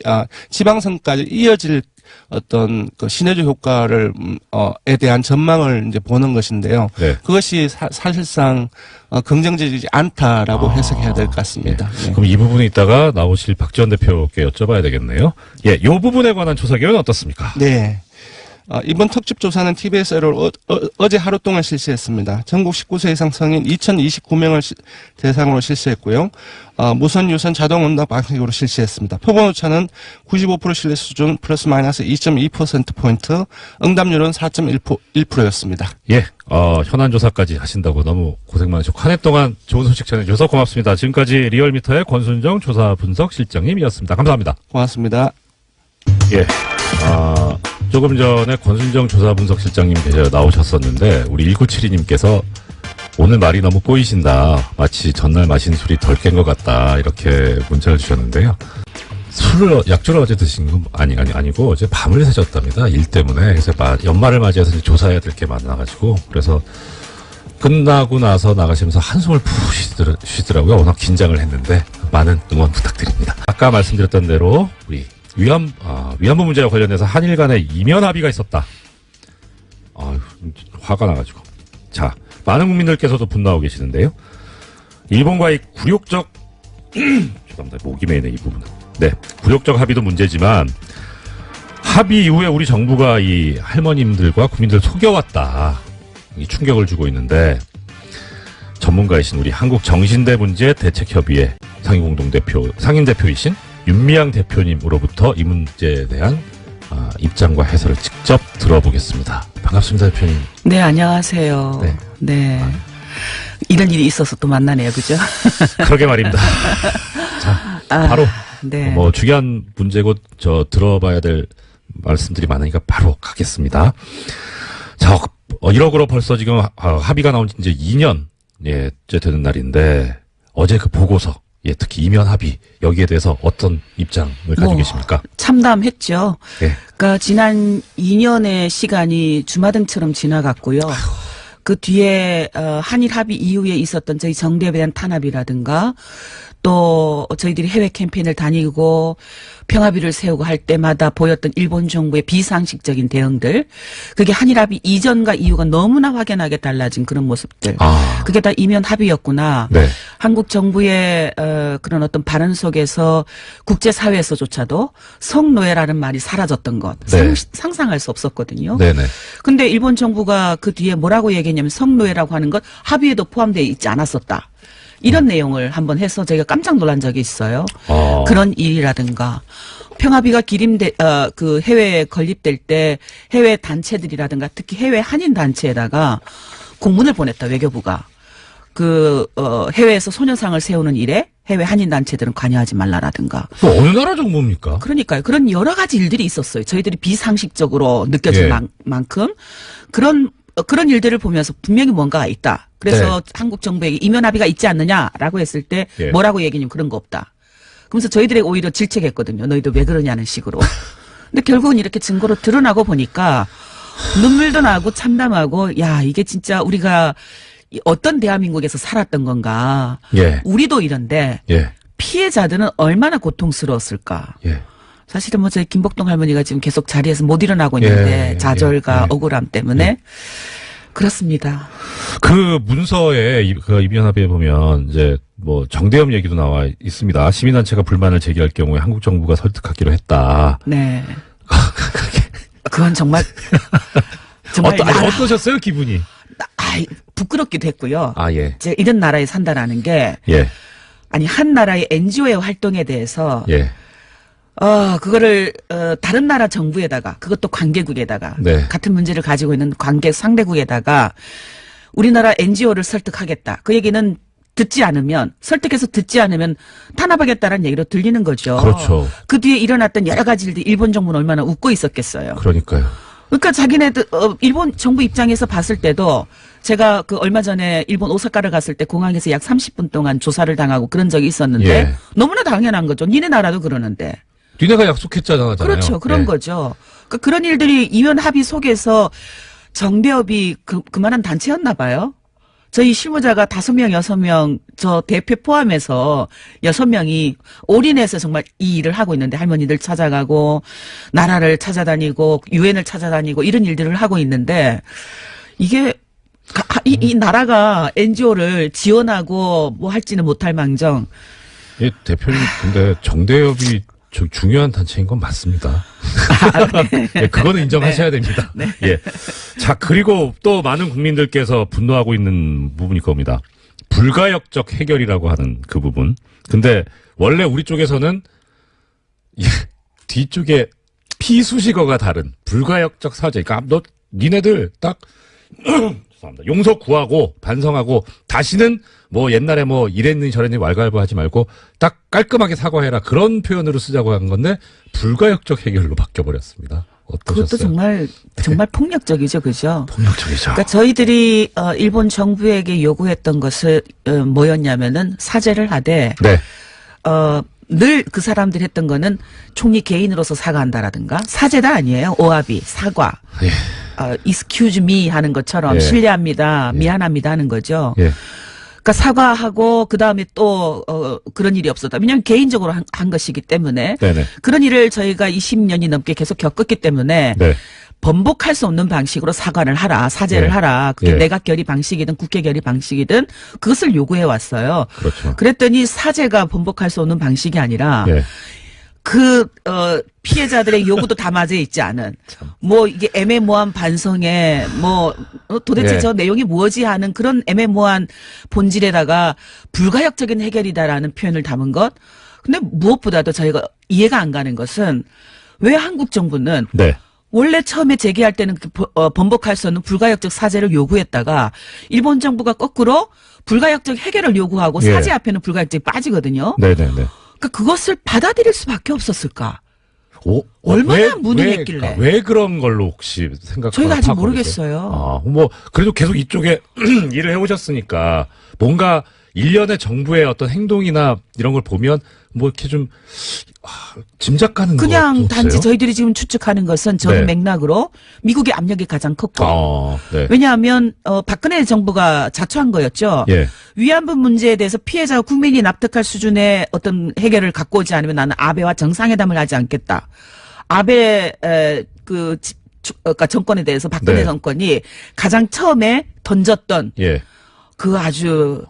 이어질 어떤 그 시너지 효과를 에 대한 전망을 이제 보는 것인데요. 네. 그것이 사실상 긍정적이지 않다라고 해석해야 될 것 같습니다. 예. 네. 그럼 이 부분에 있다가 나오실 박지원 대표께 여쭤봐야 되겠네요. 예, 요 부분에 관한 조사 결과는 어떻습니까? 네. 이번 특집조사는 TBS를 어제 하루 동안 실시했습니다. 전국 19세 이상 성인 2029명을 대상으로 실시했고요. 무선 유선 자동 응답 방식으로 실시했습니다. 표본 오차는 95% 신뢰 수준 플러스 마이너스 2.2%포인트, 응답률은 4.1%였습니다. 예, 현안 조사까지 하신다고 너무 고생 많으셨고, 한 해 동안 좋은 소식 전해주셔서 고맙습니다. 지금까지 리얼미터의 권순정 조사 분석 실장님이었습니다. 감사합니다. 고맙습니다. 예, 조금 전에 권순정 조사 분석 실장님 나오셨었는데, 우리 1972님께서 오늘 말이 너무 꼬이신다. 마치 전날 마신 술이 덜 깬 것 같다. 이렇게 문자를 주셨는데요. 약주를 어제 드신 건 아니고 어제 밤을 새셨답니다. 일 때문에. 그래서 연말을 맞이해서 이제 조사해야 될 게 많아가지고. 그래서 끝나고 나서 나가시면서 한숨을 푹 쉬더라고요. 워낙 긴장을 했는데 많은 응원 부탁드립니다. 아까 말씀드렸던 대로 우리 위안부 문제와 관련해서 한일 간의 이면 합의가 있었다. 화가 나가지고. 자, 많은 국민들께서도 분노하고 계시는데요. 일본과의 굴욕적, 죄송합니다. 목이 메이네, 이 부분은. 네. 굴욕적 합의도 문제지만, 합의 이후에 우리 정부가 이 할머님들과 국민들을 속여왔다. 이 충격을 주고 있는데, 전문가이신 우리 한국정신대 문제대책협의회 상임대표이신 윤미향 대표님으로부터 이 문제에 대한 입장과 해설을 직접 들어보겠습니다. 반갑습니다, 대표님. 네, 안녕하세요. 네. 이런 일이 있어서 또 만나네요, 그죠? 그러게 말입니다. 자, 바로 네. 중요한 문제고 들어봐야 될 말씀들이 많으니까 바로 가겠습니다. 자, 1억으로 벌써 지금 합의가 나온 지 이제 2년째 되는 날인데 어제 그 보고서, 특히 이면 합의 여기에 대해서 어떤 입장을 가지고 계십니까? 참담했죠. 예. 그러니까 지난 2년의 시간이 주마등처럼 지나갔고요. 그 뒤에 한일 합의 이후에 있었던 저희 정대에 대한 탄압이라든가 또 저희들이 해외 캠페인을 다니고 평화비를 세우고 할 때마다 보였던 일본 정부의 비상식적인 대응들, 그게 한일 합의 이전과 이후가 너무나 확연하게 달라진 그런 모습들. 그게 다 이면 합의였구나. 네. 한국 정부의 그런 어떤 발언 속에서 국제사회에서조차도 성노예라는 말이 사라졌던 것. 네. 상상할 수 없었거든요. 네네. 근데 일본 정부가 그 뒤에 뭐라고 얘기했냐면 성노예라고 하는 것 합의에도 포함되어 있지 않았었다. 이런 내용을 한번 해서 제가 깜짝 놀란 적이 있어요. 그런 일이라든가 평화비가 그 해외에 건립될 때 해외 단체들이라든가 특히 해외 한인 단체에다가 공문을 보냈다, 외교부가. 해외에서 소녀상을 세우는 일에 해외 한인 단체들은 관여하지 말라라든가. 어느 나라 정부입니까? 그러니까요. 그런 여러 가지 일들이 있었어요. 저희들이 비상식적으로 느껴질 만큼 그런 일들을 보면서 분명히 뭔가가 있다. 그래서 한국 정부에게 이면 합의가 있지 않느냐라고 했을 때 뭐라고 얘기냐면 그런 거 없다. 그러면서 저희들에게 오히려 질책했거든요. 너희들 왜 그러냐는 식으로. 근데 결국은 이렇게 증거로 드러나고 보니까 눈물도 나고 참담하고, 야, 이게 진짜 우리가 어떤 대한민국에서 살았던 건가. 우리도 이런데 피해자들은 얼마나 고통스러웠을까. 사실은 저희 김복동 할머니가 지금 계속 자리에서 못 일어나고 있는데 좌절과 억울함 때문에. 그렇습니다. 그 문서에 그 이변합의에 보면 이제 뭐 정대협 얘기도 나와 있습니다. 시민단체가 불만을 제기할 경우에 한국 정부가 설득하기로 했다. 네. 그건 정말 어떠셨어요 기분이? 부끄럽기도 했고요. 아 예. 제가 이런 나라에 산다라는 게 예. 아니 한 나라의 NGO의 활동에 대해서 예. 그거를 다른 나라 정부에다가 그것도 관계국에다가 네. 같은 문제를 가지고 있는 관계 상대국에다가 우리나라 NGO를 설득하겠다. 그 얘기는 설득해서 듣지 않으면 탄압하겠다는 얘기로 들리는 거죠. 그렇죠. 그 뒤에 일어났던 여러 가지 일들 일본 정부는 얼마나 웃고 있었겠어요. 그러니까요. 그러니까 자기네들 일본 정부 입장에서 봤을 때도 제가 그 얼마 전에 일본 오사카를 갔을 때 공항에서 약 30분 동안 조사를 당하고 그런 적이 있었는데 예. 너무나 당연한 거죠. 니네 나라도 그러는데. 니네가 약속했잖아요. 그렇죠. 그런 예. 거죠. 그러니까 그런 일들이 이면 합의 속에서 정대협이 그만한 단체였나 봐요. 저희 실무자가 5명, 6명, 저 대표 포함해서 6명이 올인해서 정말 이 일을 하고 있는데 할머니들 찾아가고 나라를 찾아다니고 유엔을 찾아다니고 이런 일들을 하고 있는데 이게 이 나라가 NGO를 지원하고 뭐 할지는 못할 망정. 예, 대표님 근데 정대협이 중요한 단체인 건 맞습니다. 예, 그거는 인정하셔야 됩니다. 네. 예. 자, 그리고 또 많은 국민들께서 분노하고 있는 부분일 겁니다. 불가역적 해결이라고 하는 그 부분. 근데 원래 우리 쪽에서는 뒤쪽에 피수식어가 다른 불가역적 사죄. 그러니까 니네들 딱 죄송합니다. 용서 구하고 반성하고 다시는 뭐 옛날에 뭐 이랬니 저랬니 왈가왈부하지 말고 딱 깔끔하게 사과해라 그런 표현으로 쓰자고 한 건데 불가역적 해결로 바뀌어버렸습니다. 어떠셨어요? 그것도 정말 폭력적이죠, 그죠? 폭력적이죠. 그러니까 저희들이 일본 정부에게 요구했던 것은 뭐였냐면은 사죄를 하되 네. 늘 그 사람들이 했던 거는 총리 개인으로서 사과한다라든가 사죄다 아니에요. 오詫비, 사과. 예. excuse me 하는 것처럼 예. 실례합니다, 예. 미안합니다 하는 거죠. 예. 그러니까 사과하고 그 다음에 또 그런 일이 없었다. 왜냐하면 개인적으로 한 것이기 때문에 네네. 그런 일을 저희가 20년이 넘게 계속 겪었기 때문에 네. 번복할 수 없는 방식으로 사과를 하라, 사죄를 예. 하라. 그게 예. 내각 결의 방식이든 국회 결의 방식이든 그것을 요구해 왔어요. 그렇죠. 그랬더니 사죄가 번복할 수 없는 방식이 아니라 예. 피해자들의 요구도 다 맞아 있지 않은 뭐 이게 애매모호한 반성에 뭐 도대체 예. 저 내용이 뭐지 하는 그런 애매모호한 본질에다가 불가역적인 해결이다라는 표현을 담은 것. 근데 무엇보다도 저희가 이해가 안 가는 것은 왜 한국 정부는 네. 원래 처음에 제기할 때는 번복할 수 없는 불가역적 사죄를 요구했다가 일본 정부가 거꾸로 불가역적 해결을 요구하고 예. 사죄 앞에는 불가역적이 빠지거든요. 네네네. 그러니까 그것을 받아들일 수밖에 없었을까? 오, 얼마나 무능했길래. 왜 그런 걸로 혹시 생각? 저희가 아직 모르겠어요. 뭐 그래도 계속 이쪽에 일을 해오셨으니까 뭔가 일련의 정부의 어떤 행동이나 이런 걸 보면 뭐 이렇게 좀 짐작 가는 그냥 거 단지 저희들이 지금 추측하는 것은 전 네. 맥락으로 미국의 압력이 가장 컸고 네. 왜냐하면 박근혜 정부가 자초한 거였죠. 예. 위안부 문제에 대해서 피해자와 국민이 납득할 수준의 어떤 해결을 갖고 오지 않으면 나는 아베와 정상회담을 하지 않겠다. 아베 그러니까 정권에 대해서 박근혜 네. 정권이 가장 처음에 던졌던 예. 그 아주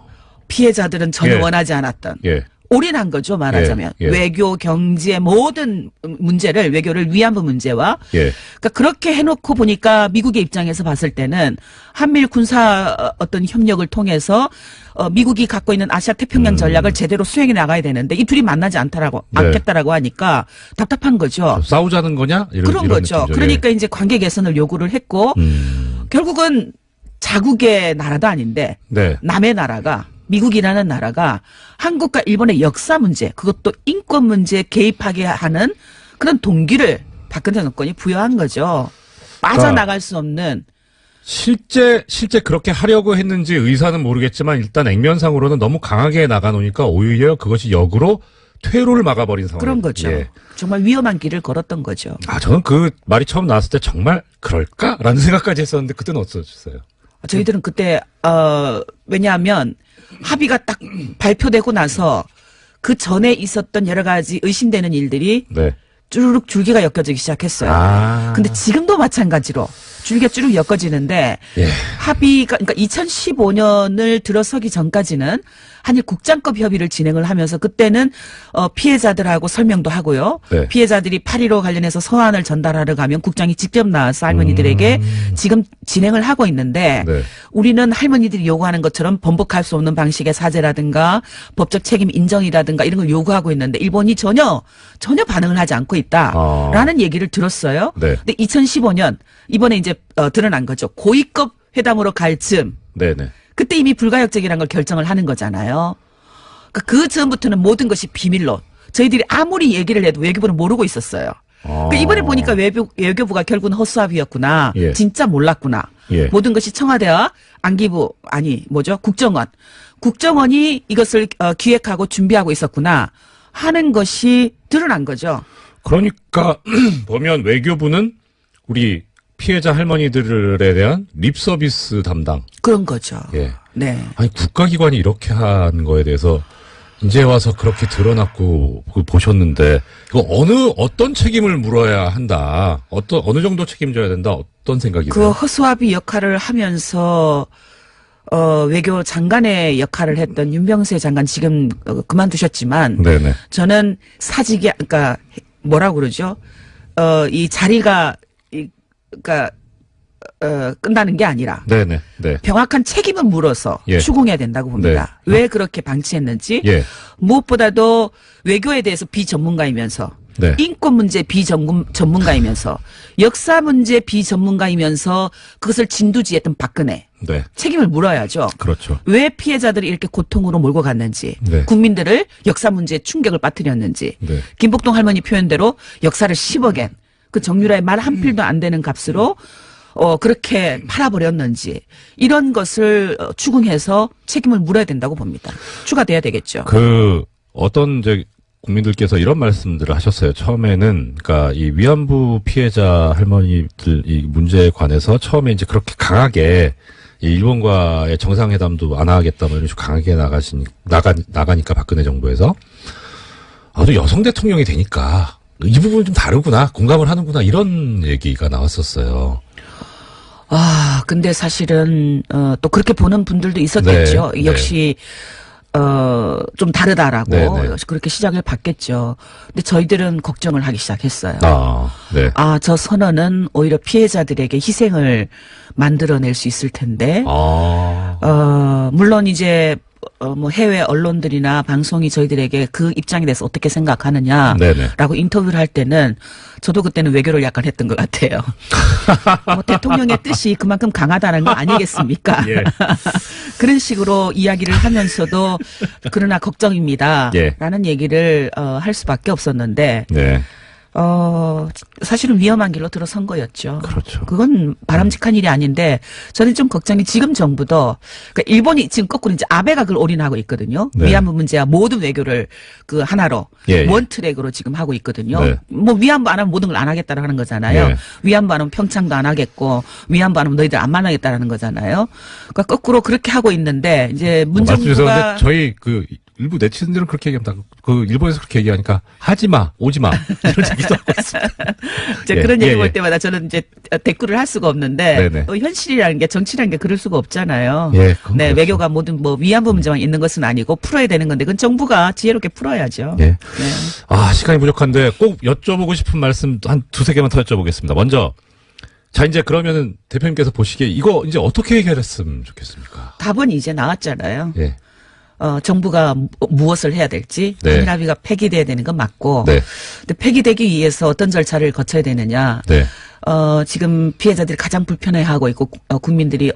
피해자들은 전혀 예. 원하지 않았던 예. 올인한 거죠, 말하자면. 예. 예. 외교, 경제 모든 문제를 외교를 위안부 문제와 예. 그러니까 그렇게 해놓고 보니까 미국의 입장에서 봤을 때는 한미일 군사 어떤 협력을 통해서 미국이 갖고 있는 아시아 태평양 전략을 제대로 수행해 나가야 되는데 이 둘이 만나지 네. 않겠다라고 하니까 답답한 거죠. 싸우자는 거냐? 그런 이런 거죠. 느낌이죠. 그러니까 이제 관계 개선을 요구를 했고 결국은 자국의 나라도 아닌데 네. 남의 나라가 미국이라는 나라가 한국과 일본의 역사 문제, 그것도 인권 문제에 개입하게 하는 그런 동기를 박근혜 정권이 부여한 거죠. 빠져나갈 수 없는. 실제 그렇게 하려고 했는지 의사는 모르겠지만 일단 액면상으로는 너무 강하게 나가놓으니까 오히려 그것이 역으로 퇴로를 막아버린 상황. 그런 거죠. 예. 정말 위험한 길을 걸었던 거죠. 저는 그 말이 처음 나왔을 때 정말 그럴까라는 생각까지 했었는데 그때는 어떠셨어요? 저희들은 그때 왜냐하면 합의가 딱 발표되고 나서 그 전에 있었던 여러 가지 의심되는 일들이 네. 쭈르륵 줄기가 엮여지기 시작했어요. 근데 지금도 마찬가지로 줄기가 쭉 엮어지는데 예. 합의가 그러니까 2015년을 들어서기 전까지는 한일 국장급 협의를 진행을 하면서 그때는 피해자들하고 설명도 하고요. 네. 피해자들이 8.15 관련해서 서한을 전달하러 가면 국장이 직접 나와서 할머니들에게 지금 진행을 하고 있는데 네. 우리는 할머니들이 요구하는 것처럼 번복할 수 없는 방식의 사죄라든가 법적 책임 인정이라든가 이런 걸 요구하고 있는데 일본이 전혀 반응을 하지 않고 있다라는 얘기를 들었어요. 네. 근데 2015년 이번에 이제 드러난 거죠. 고위급 회담으로 갈 즈음 네네. 그때 이미 불가역적이라는 걸 결정을 하는 거잖아요. 그러니까 그 전부터는 모든 것이 비밀로 저희들이 아무리 얘기를 해도 외교부는 모르고 있었어요. 그러니까 이번에 보니까 외교부가 결국은 허수아비였구나. 예. 진짜 몰랐구나. 예. 모든 것이 청와대와 안기부 국정원이 이것을 기획하고 준비하고 있었구나 하는 것이 드러난 거죠. 그러니까 보면 외교부는 우리 피해자 할머니들에 대한 립서비스 담당. 그런 거죠. 예. 네. 아니 국가기관이 이렇게 한 거에 대해서 이제 와서 그렇게 드러났고 보셨는데 이거 어떤 책임을 물어야 한다. 어느 정도 책임져야 된다. 어떤 생각이세요? 그 허수아비 역할을 하면서 외교 장관의 역할을 했던 윤병세 장관 지금 그만두셨지만 네네. 저는 사직이 그러니까 뭐라고 그러죠? 이 자리가 그러니까 끝나는 게 아니라 네네. 네. 명확한 책임을 물어서 예. 추궁해야 된다고 봅니다. 네. 왜 그렇게 방치했는지 예. 무엇보다도 외교에 대해서 비전문가이면서 네. 인권 문제 비전문가이면서 역사 문제 비전문가이면서 그것을 진두지했던 박근혜 네. 책임을 물어야죠. 그렇죠. 왜 피해자들을 이렇게 고통으로 몰고 갔는지 네. 국민들을 역사 문제에 충격을 빠뜨렸는지 네. 김복동 할머니 표현대로 역사를 10억엔 그 정유라의 말 한 필도 안 되는 값으로 그렇게 팔아버렸는지 이런 것을 추궁해서 책임을 물어야 된다고 봅니다. 추가돼야 되겠죠. 어떤 이제 국민들께서 이런 말씀들을 하셨어요. 처음에는 그러니까 이 위안부 피해자 할머니들 이 문제에 관해서 처음에 이제 그렇게 강하게 이 일본과의 정상회담도 안 하겠다 뭐 이런 식으로 강하게 나가니까 박근혜 정부에서 또 여성 대통령이 되니까 이 부분은 좀 다르구나 공감을 하는구나 이런 얘기가 나왔었어요. 근데 사실은 또 그렇게 보는 분들도 있었겠죠. 네, 역시 좀 다르다라고 네, 네. 그렇게 시작을 받겠죠. 근데 저희들은 걱정을 하기 시작했어요. 네. 저 선언은 오히려 피해자들에게 희생을 만들어낼 수 있을 텐데. 물론 이제 뭐 해외 언론들이나 방송이 저희들에게 그 입장에 대해서 어떻게 생각하느냐라고 네네. 인터뷰를 할 때는 저도 그때는 외교를 약간 했던 것 같아요. 뭐 대통령의 뜻이 그만큼 강하다는 거 아니겠습니까? 예. 그런 식으로 이야기를 하면서도 그러나 걱정입니다. 예. 라는 얘기를 할 수밖에 없었는데 네. 사실은 위험한 길로 들어선 거였죠. 그렇죠. 그건 바람직한 일이 아닌데 저는 좀 걱정이 지금 정부도 그러니까 일본이 지금 거꾸로 이제 아베가 그걸 올인하고 있거든요. 네. 위안부 문제와 모든 외교를 그 하나로 예, 예. 원트랙으로 지금 하고 있거든요. 네. 뭐 위안부 안 하면 모든 걸 안 하겠다고 하는 거잖아요. 예. 위안부 안 하면 평창도 안 하겠고 위안부 안 하면 너희들 안 만나겠다라는 거잖아요. 그러니까 거꾸로 그렇게 하고 있는데 이제 문 말씀 정부가 죄송한데 저희 일부 네티즌들은 그렇게 얘기합니다. 일본에서 그렇게 얘기하니까 하지 마, 오지 마 이런 얘기도 하고 있습니다. 이제 그런 얘기 볼 때마다 저는 이제 댓글을 할 수가 없는데 네네. 현실이라는 게 정치라는 게 그럴 수가 없잖아요. 예, 그건 네, 그렇죠. 외교가 모든 뭐 위안부 문제만 있는 것은 아니고 풀어야 되는 건데 그건 정부가 지혜롭게 풀어야죠. 예. 네. 시간이 부족한데 꼭 여쭤보고 싶은 말씀 한 두세 개만 더 여쭤보겠습니다. 먼저 자 이제 그러면은 대표님께서 보시기에 이거 이제 어떻게 해결했으면 좋겠습니까? 답은 이제 나왔잖아요. 예. 정부가 무엇을 해야 될지 네. 한일 합의가 폐기돼야 되는 건 맞고 네. 근데 폐기되기 위해서 어떤 절차를 거쳐야 되느냐 네. 지금 피해자들이 가장 불편해하고 있고 국민들이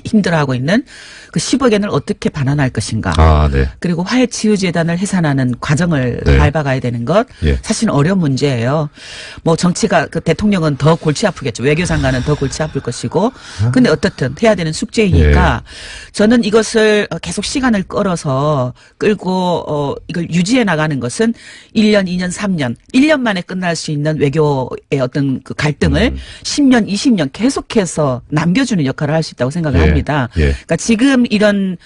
힘들어하고 있는 그 10억엔을 어떻게 반환할 것인가. 네. 그리고 화해치유재단을 해산하는 과정을 네. 밟아가야 되는 것 예. 사실은 어려운 문제예요. 뭐 정치가 그 대통령은 더 골치 아프겠죠. 외교장관은 더 골치 아플 것이고. 근데 어떻든 해야 되는 숙제이니까 저는 이것을 계속 시간을 끌고 이걸 유지해 나가는 것은 1년, 2년, 3년, 1년 만에 끝날 수 있는 외교의 어떤 그 갈등을 10년, 20년 계속해서 남겨주는 역할을 할 수 있다고 생각을 예. 합니다. 예. 그러니까 지금 이런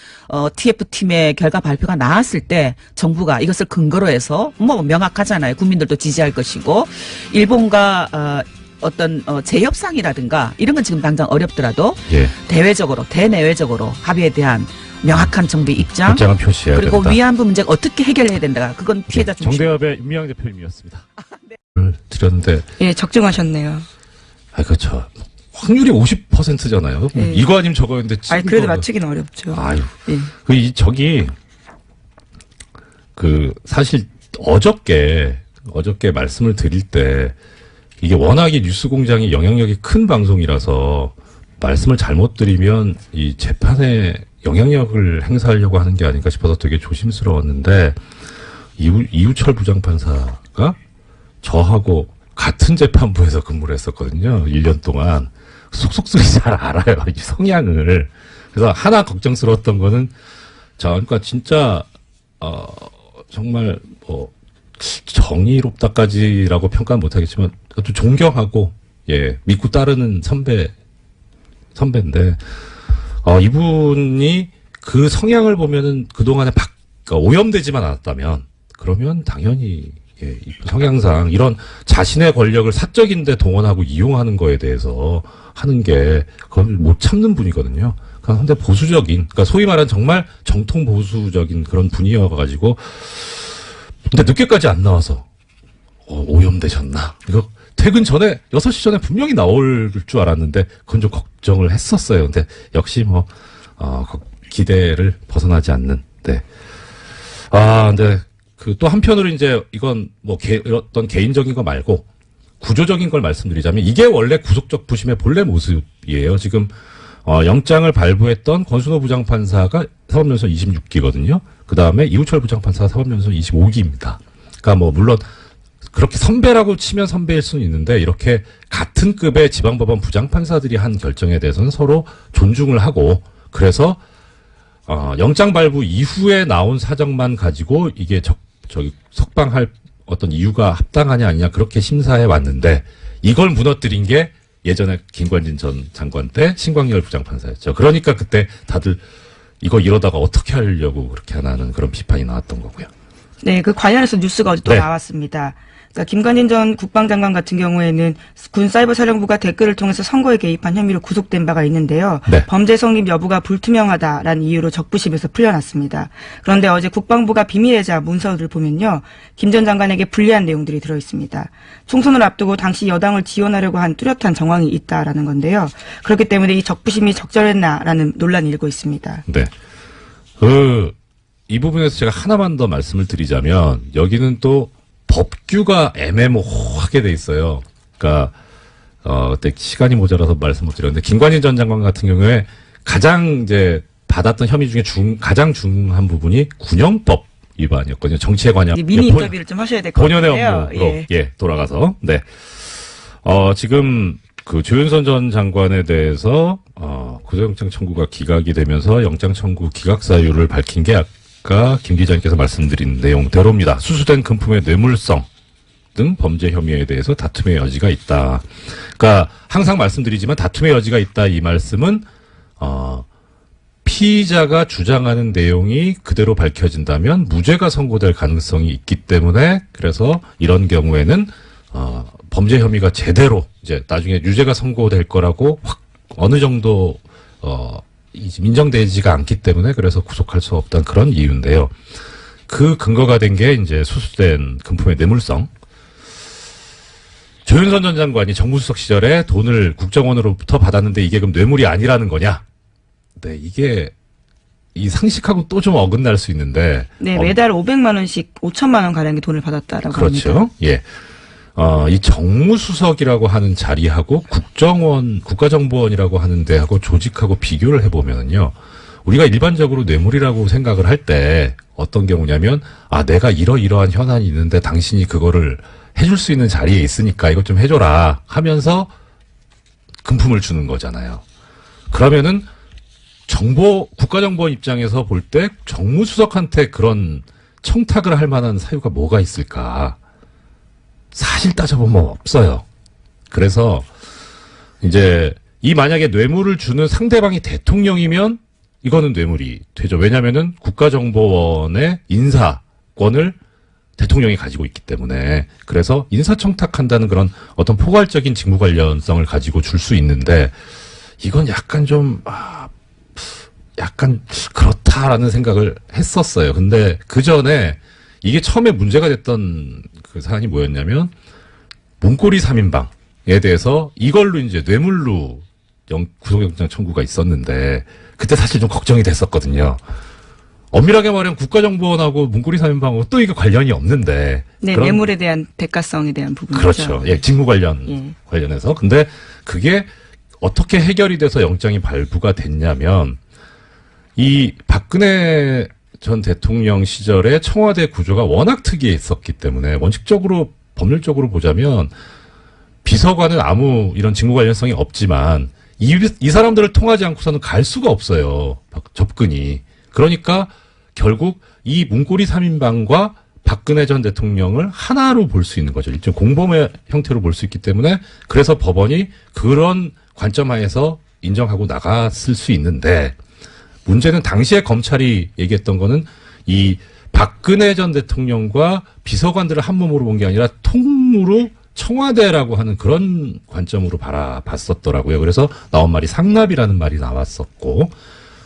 TF팀의 결과 발표가 나왔을 때 정부가 이것을 근거로 해서 뭐 명확하잖아요. 국민들도 지지할 것이고 일본과 어떤 재협상이라든가 이런 건 지금 당장 어렵더라도 예. 대외적으로 대내외적으로 합의에 대한 명확한 정부의 입장 입장은 표시해야 그리고 된다. 위안부 문제가 어떻게 해결해야 된다. 그건 피해자 중심. 정대협의 임미영 대표님이었습니다. 드렸는데, 예, 적중하셨네요. 그렇죠. 확률이 50%잖아요. 예. 이거 아니면 저거였는데 아니, 그래도 맞추기는 어렵죠. 아유, 예. 사실 어저께 말씀을 드릴 때 이게 워낙에 뉴스공장이 영향력이 큰 방송이라서 말씀을 잘못 드리면 이 재판에 영향력을 행사하려고 하는 게 아닌가 싶어서 되게 조심스러웠는데 이우철 부장판사가 저하고 같은 재판부에서 근무를 했었거든요. 1년 동안. 속속들이 잘 알아요. 이 성향을. 그래서 하나 걱정스러웠던 거는 그러니까 진짜 정말 정의롭다까지라고 평가는 못하겠지만 또 존경하고 믿고 따르는 선배인데 이분이 그 성향을 보면은 그동안에 오염되지만 않았다면 그러면 당연히 성향상 이런 자신의 권력을 사적인데 동원하고 이용하는 거에 대해서 하는 게 그걸 못 참는 분이거든요. 그런데 보수적인, 그러니까 소위 말하는 정말 정통 보수적인 그런 분이어가지고 근데 늦게까지 안 나와서 오염되셨나? 이거 퇴근 전에 6시 전에 분명히 나올 줄 알았는데 그건 좀 걱정을 했었어요. 근데 역시 기대를 벗어나지 않는. 네. 근데 또 한편으로 이제 이건 어떤 개인적인 거 말고 구조적인 걸 말씀드리자면 이게 원래 구속적 부심의 본래 모습이에요. 지금 영장을 발부했던 권순호 부장판사가 사법연수원 26기거든요. 그 다음에 이우철 부장판사가 사법연수원 25기입니다. 그러니까 물론 그렇게 선배라고 치면 선배일 수는 있는데 이렇게 같은 급의 지방법원 부장판사들이 한 결정에 대해서는 서로 존중을 하고 그래서 영장 발부 이후에 나온 사정만 가지고 이게 석방할 어떤 이유가 합당하냐 아니냐 그렇게 심사해 왔는데 이걸 무너뜨린 게 예전에 김관진 전 장관 때 신광열 부장판사였죠. 그러니까 그때 다들 이거 이러다가 어떻게 하려고 그렇게 하나는 그런 비판이 나왔던 거고요. 네, 그 관련해서 뉴스가 어제 또 네. 나왔습니다. 그러니까 김관진 전 국방장관 같은 경우에는 군사이버사령부가 댓글을 통해서 선거에 개입한 혐의로 구속된 바가 있는데요. 네. 범죄 성립 여부가 불투명하다라는 이유로 적부심에서 풀려났습니다. 그런데 어제 국방부가 비밀예자 문서를 보면요. 김 전 장관에게 불리한 내용들이 들어있습니다. 총선을 앞두고 당시 여당을 지원하려고 한 뚜렷한 정황이 있다라는 건데요. 그렇기 때문에 이 적부심이 적절했나라는 논란이 일고 있습니다. 네. 이 부분에서 제가 하나만 더 말씀을 드리자면 여기는 또 법규가 애매모호하게 돼 있어요. 그러니까 그때 시간이 모자라서 말씀 못 드렸는데 김관진 전 장관 같은 경우에 가장 이제 받았던 혐의 중에 가장 중한 부분이 군형법 위반이었거든요. 정치에 관여. 미니 인터뷰를 좀 하셔야 될 것 같아요. 본연의 업무로 돌아가서 네. 지금 그 조윤선 전 장관에 대해서 구속영장 청구가 기각이 되면서 영장 청구 기각 사유를 밝힌 게 아까 김 기자님께서 말씀드린 내용대로입니다. 수수된 금품의 뇌물성 등 범죄 혐의에 대해서 다툼의 여지가 있다. 그러니까 항상 말씀드리지만 다툼의 여지가 있다 이 말씀은 피의자가 주장하는 내용이 그대로 밝혀진다면 무죄가 선고될 가능성이 있기 때문에 그래서 이런 경우에는 범죄 혐의가 제대로 이제 나중에 유죄가 선고될 거라고 어느 정도 인정되지가 않기 때문에 그래서 구속할 수 없다는 그런 이유인데요. 그 근거가 된 게 이제 수수된 금품의 뇌물성. 조윤선 전 장관이 정무수석 시절에 돈을 국정원으로부터 받았는데 이게 그럼 뇌물이 아니라는 거냐? 네, 이게 이 상식하고 또 좀 어긋날 수 있는데. 네, 매달 500만 원씩 5천만 원 가량의 돈을 받았다라고 그렇죠. 합니다. 예. 이 정무수석이라고 하는 자리하고 국가정보원이라고 하는 데하고 조직하고 비교를 해보면요. 우리가 일반적으로 뇌물이라고 생각을 할 때 어떤 경우냐면, 내가 이러이러한 현안이 있는데 당신이 그거를 해줄 수 있는 자리에 있으니까 이것 좀 해줘라 하면서 금품을 주는 거잖아요. 그러면은 국가정보원 입장에서 볼 때 정무수석한테 그런 청탁을 할 만한 사유가 뭐가 있을까? 사실 따져보면 없어요. 그래서 이제 만약에 뇌물을 주는 상대방이 대통령이면 이거는 뇌물이 되죠. 왜냐면은 국가정보원의 인사권을 대통령이 가지고 있기 때문에 그래서 인사청탁한다는 그런 어떤 포괄적인 직무 관련성을 가지고 줄 수 있는데 이건 약간 좀 약간 그렇다라는 생각을 했었어요. 근데 그 전에 이게 처음에 문제가 됐던 그 사안이 뭐였냐면 문고리 3인방에 대해서 이걸로 이제 뇌물로 구속영장 청구가 있었는데 그때 사실 좀 걱정이 됐었거든요. 엄밀하게 말하면 국가정보원하고 문고리 3인방하고 또 이게 관련이 없는데. 네, 그런, 뇌물에 대한 대가성에 대한 부분이죠. 그렇죠. 예, 직무 관련해서. 근데 그게 어떻게 해결이 돼서 영장이 발부가 됐냐면 이 박근혜 전 대통령 시절에 청와대 구조가 워낙 특이했었기 때문에 원칙적으로 법률적으로 보자면 비서관은 아무 이런 직무 관련성이 없지만 이 사람들을 통하지 않고서는 갈 수가 없어요. 접근이. 그러니까 결국 이 문고리 3인방과 박근혜 전 대통령을 하나로 볼 수 있는 거죠. 일종 공범의 형태로 볼 수 있기 때문에 그래서 법원이 그런 관점 하에서 인정하고 나갔을 수 있는데 문제는 당시에 검찰이 얘기했던 거는 이 박근혜 전 대통령과 비서관들을 한 몸으로 본 게 아니라 통으로 청와대라고 하는 그런 관점으로 바라봤었더라고요. 그래서 나온 말이 상납이라는 말이 나왔었고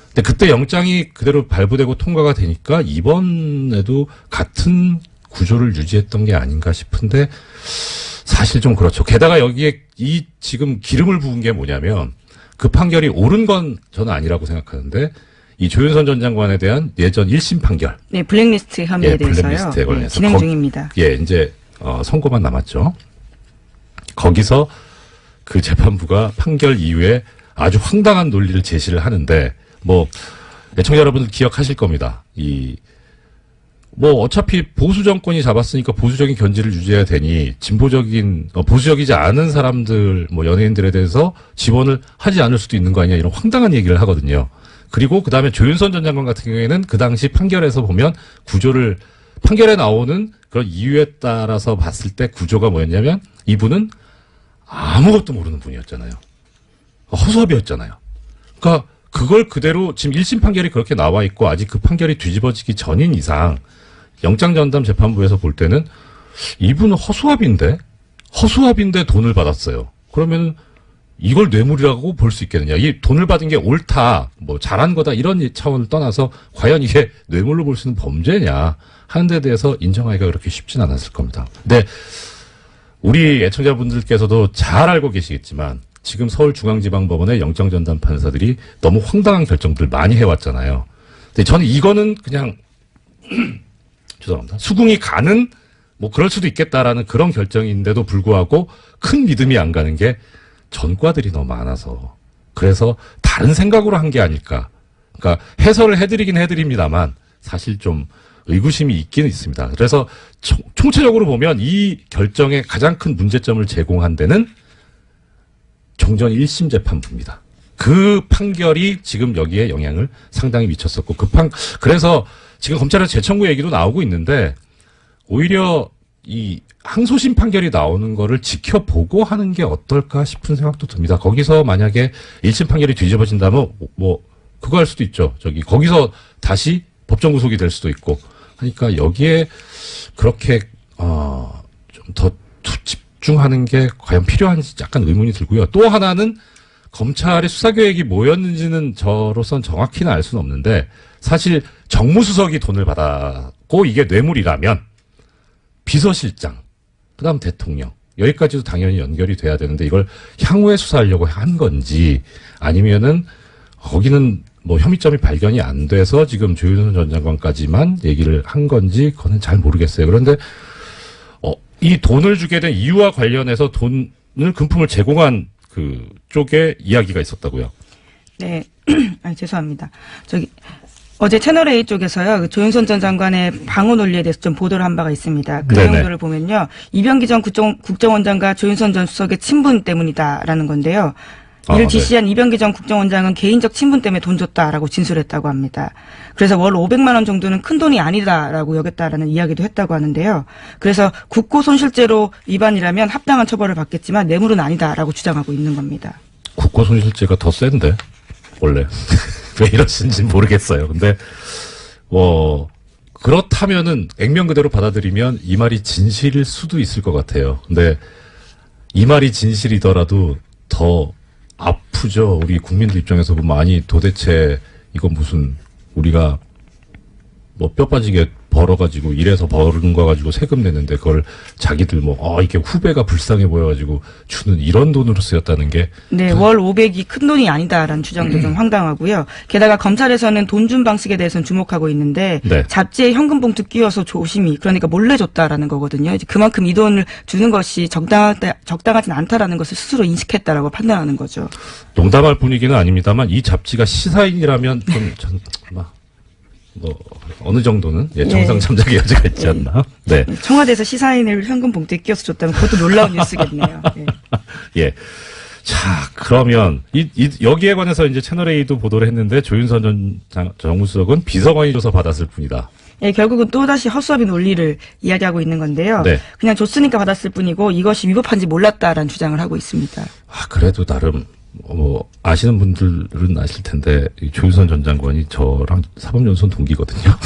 근데 그때 영장이 그대로 발부되고 통과가 되니까 이번에도 같은 구조를 유지했던 게 아닌가 싶은데 사실 좀 그렇죠. 게다가 여기에 이 지금 기름을 부은 게 뭐냐면 그 판결이 옳은 건 저는 아니라고 생각하는데 이 조윤선 전 장관에 대한 예전 1심 판결. 네, 블랙리스트 혐의에 대해서요. 블랙리스트에 관해서. 네, 진행 중입니다. 예, 이제 선고만 남았죠. 거기서 그 재판부가 판결 이후에 아주 황당한 논리를 제시를 하는데 뭐 애청자 여러분들 기억하실 겁니다. 어차피 보수 정권이 잡았으니까 보수적인 견지를 유지해야 되니 진보적인 보수적이지 않은 사람들 연예인들에 대해서 지원을 하지 않을 수도 있는 거 아니냐 이런 황당한 얘기를 하거든요. 그리고 그다음에 조윤선 전 장관 같은 경우에는 그 당시 판결에서 보면 구조를 판결에 나오는 그런 이유에 따라서 봤을 때 구조가 뭐였냐면 이분은 아무것도 모르는 분이었잖아요. 허수아비였잖아요. 그러니까 그걸 그대로 지금 1심 판결이 그렇게 나와 있고 아직 그 판결이 뒤집어지기 전인 이상 영장전담 재판부에서 볼 때는 이분은 허수아비인데 돈을 받았어요. 그러면 이걸 뇌물이라고 볼 수 있겠느냐. 이 돈을 받은 게 옳다, 잘한 거다 이런 차원을 떠나서 과연 이게 뇌물로 볼 수 있는 범죄냐 하는 데 대해서 인정하기가 그렇게 쉽진 않았을 겁니다. 근데 우리 애청자분들께서도 잘 알고 계시겠지만 지금 서울중앙지방법원의 영장전담 판사들이 너무 황당한 결정들을 많이 해왔잖아요. 근데 저는 이거는 그냥 죄송합니다. 수긍이 가는 그럴 수도 있겠다라는 그런 결정인데도 불구하고 큰 믿음이 안 가는 게 전과들이 너무 많아서 그래서 다른 생각으로 한 게 아닐까. 그러니까 해설을 해드리긴 해드립니다만 사실 좀 의구심이 있긴 있습니다. 그래서 총체적으로 보면 이 결정의 가장 큰 문제점을 제공한 데는 종전 1심 재판부입니다. 그 판결이 지금 여기에 영향을 상당히 미쳤었고 그래서 지금 검찰에서 재청구 얘기도 나오고 있는데 오히려 이 항소심 판결이 나오는 거를 지켜보고 하는 게 어떨까 싶은 생각도 듭니다. 거기서 만약에 1심 판결이 뒤집어진다면 그거 할 수도 있죠. 거기서 다시 법정 구속이 될 수도 있고 하니까 여기에 그렇게 좀 더 집중하는 게 과연 필요한지 약간 의문이 들고요. 또 하나는 검찰의 수사 계획이 뭐였는지는 저로선 정확히는 알 수는 없는데 사실 정무수석이 돈을 받았고 이게 뇌물이라면 비서실장, 그다음 대통령 여기까지도 당연히 연결이 돼야 되는데 이걸 향후에 수사하려고 한 건지 아니면은 거기는 혐의점이 발견이 안 돼서 지금 조윤선 전 장관까지만 얘기를 한 건지 그거는 잘 모르겠어요. 그런데 이 돈을 주게 된 이유와 관련해서 금품을 제공한 그 쪽에 이야기가 있었다고요. 네, 죄송합니다. 어제 채널A 쪽에서요, 조윤선 전 장관의 방어 논리에 대해서 좀 보도를 한 바가 있습니다. 그 내용들을 보면요, 이병기 전 국정원장과 조윤선 전 수석의 친분 때문이다라는 건데요. 이를 지시한 이병기 전 국정원장은 개인적 친분 때문에 돈 줬다라고 진술했다고 합니다. 그래서 월 500만 원 정도는 큰 돈이 아니다라고 여겼다라는 이야기도 했다고 하는데요. 그래서 국고손실죄로 위반이라면 합당한 처벌을 받겠지만 뇌물은 아니다라고 주장하고 있는 겁니다. 국고손실죄가 더 센데 원래 왜 이러신지 모르겠어요. 근데 그렇다면은 액면 그대로 받아들이면 이 말이 진실일 수도 있을 것 같아요. 근데 이 말이 진실이더라도 더 아프죠. 우리 국민들 입장에서 보면 아니 도대체 이건 무슨 우리가 뭐 뼈 빠지게 벌어가지고 이래서 벌은 거 가지고 세금 내는데 그걸 자기들 뭐 이게 후배가 불쌍해 보여가지고 주는 이런 돈으로 쓰였다는 게 네, 월 500이 큰 돈이 아니다라는 주장도 좀 황당하고요. 게다가 검찰에서는 돈 준 방식에 대해서는 주목하고 있는데 네. 잡지에 현금 봉투 끼워서 조심히 그러니까 몰래 줬다라는 거거든요. 이제 그만큼 이 돈을 주는 것이 적당하진 않다라는 것을 스스로 인식했다라고 판단하는 거죠. 농담할 분위기는 아닙니다만 이 잡지가 시사인이라면 뭐 어느 정도는 정상 참작의 여지가 있지 않나? 네. 청와대에서 시사인을 현금 봉투에 끼워서 줬다면 그것도 놀라운 뉴스겠네요. 네. 예. 자, 그러면 여기에 관해서 이제 채널A도 보도를 했는데 조윤선 전 정무수석은 비서관이 줘서 받았을 뿐이다. 예, 결국은 또다시 허수아비 논리를 이야기하고 있는 건데요. 네. 그냥 줬으니까 받았을 뿐이고 이것이 위법한지 몰랐다라는 주장을 하고 있습니다. 그래도 나름 뭐 아시는 분들은 아실 텐데 이 조윤선 전 장관이 저랑 사법연수원 동기거든요.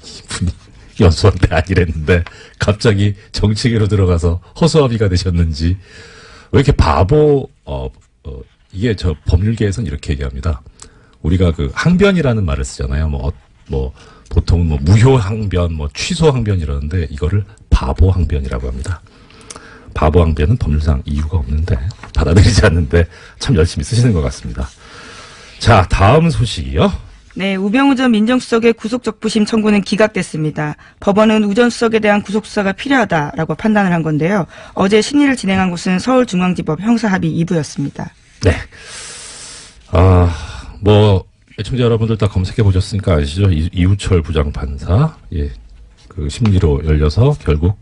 이분이 연수원 때 아니랬는데 갑자기 정치계로 들어가서 허수아비가 되셨는지 왜 이렇게 바보 이게 저 법률계에서는 이렇게 얘기합니다. 우리가 그 항변이라는 말을 쓰잖아요. 뭐 보통 뭐 무효 항변, 뭐 취소 항변 이러는데 이거를 바보 항변이라고 합니다. 바보 항변은 법률상 이유가 없는데 받아들이지 않는데 참 열심히 쓰시는 것 같습니다. 자, 다음 소식이요. 네, 우병우 전 민정수석의 구속적부심 청구는 기각됐습니다. 법원은 우 전 수석에 대한 구속수사가 필요하다라고 판단을 한 건데요. 어제 심리를 진행한 곳은 서울중앙지법 형사합의 2부였습니다. 네. 뭐 애청자 여러분들 다 검색해 보셨으니까 아시죠? 이우철 부장판사 그 심리로 열려서 결국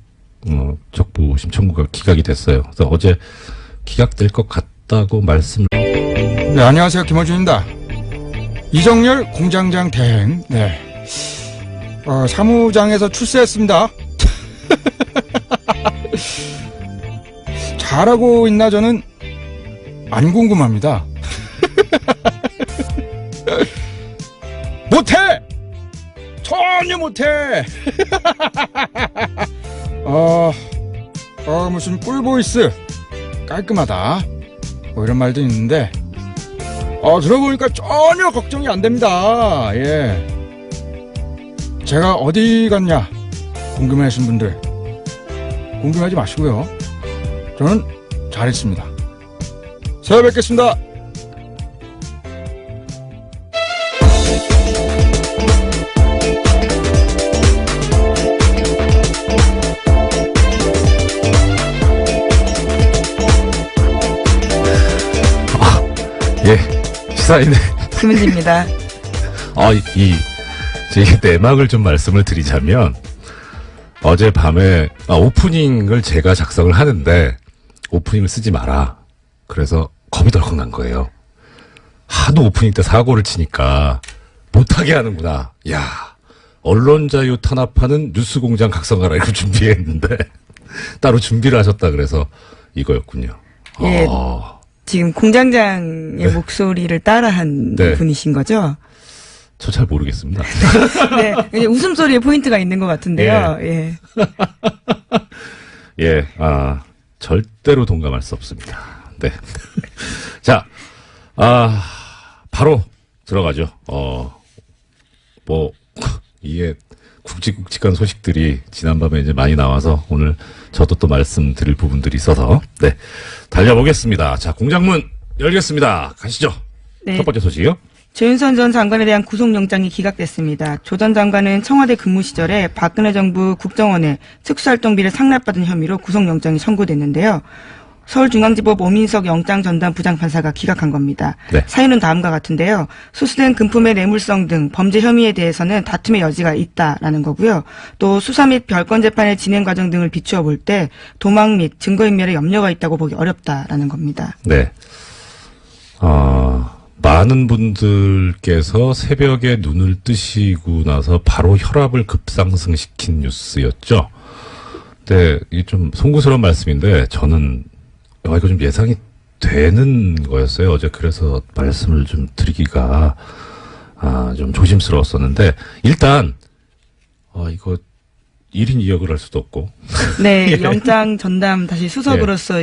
적부심 청구가 기각이 됐어요. 그래서 어제 기각될 것 같다고 말씀을. 네, 안녕하세요. 김어준입니다. 이정열 공장장 대행. 네. 사무장에서 출세했습니다. 잘하고 있나 저는 안 궁금합니다. 못해! 전혀 못해! 무슨 꿀보이스 깔끔하다 뭐 이런 말도 있는데 들어보니까 전혀 걱정이 안 됩니다. 예. 제가 어디 갔냐 궁금해하신 분들 궁금해하지 마시고요. 저는 잘했습니다. 새해 뵙겠습니다. 시사인의 김은지입니다. 제 내막을 좀 말씀을 드리자면 어젯밤에 오프닝을 제가 작성을 하는데 오프닝을 쓰지 마라. 그래서 겁이 덜컥 난 거예요. 하도 오프닝 때 사고를 치니까 못하게 하는구나. 야, 언론 자유 탄압하는 뉴스공장 각성하라 이거 준비했는데 따로 준비를 하셨다 그래서 이거였군요. 예. 지금 공장장의 목소리를 따라한 분이신 거죠? 저 잘 모르겠습니다. 네, 웃음소리에 포인트가 있는 것 같은데요. 예. 예, 절대로 동감할 수 없습니다. 네. 자, 바로 들어가죠. 이게 굵직굵직한 소식들이 지난밤에 이제 많이 나와서 오늘 저도 또 말씀드릴 부분들이 있어서 네 달려보겠습니다. 자, 공장문 열겠습니다. 가시죠. 네. 첫 번째 소식이요. 조윤선 전 장관에 대한 구속영장이 기각됐습니다. 조 전 장관은 청와대 근무 시절에 박근혜 정부 국정원에 특수활동비를 상납받은 혐의로 구속영장이 청구됐는데요. 서울중앙지법 오민석 영장전담 부장판사가 기각한 겁니다. 네. 사유는 다음과 같은데요. 수수된 금품의 내물성 등 범죄 혐의에 대해서는 다툼의 여지가 있다라는 거고요. 또 수사 및 별건 재판의 진행 과정 등을 비추어 볼 때 도망 및 증거인멸에 염려가 있다고 보기 어렵다라는 겁니다. 네. 많은 분들께서 새벽에 눈을 뜨시고 나서 바로 혈압을 급상승시킨 뉴스였죠. 근데 이게 좀 송구스러운 말씀인데 저는 이거 좀 예상이 되는 거였어요. 어제 그래서 말씀을 좀 드리기가 좀 조심스러웠었는데 일단 이거 1인 2역을 할 수도 없고. 네, 영장 전담 다시 수석으로서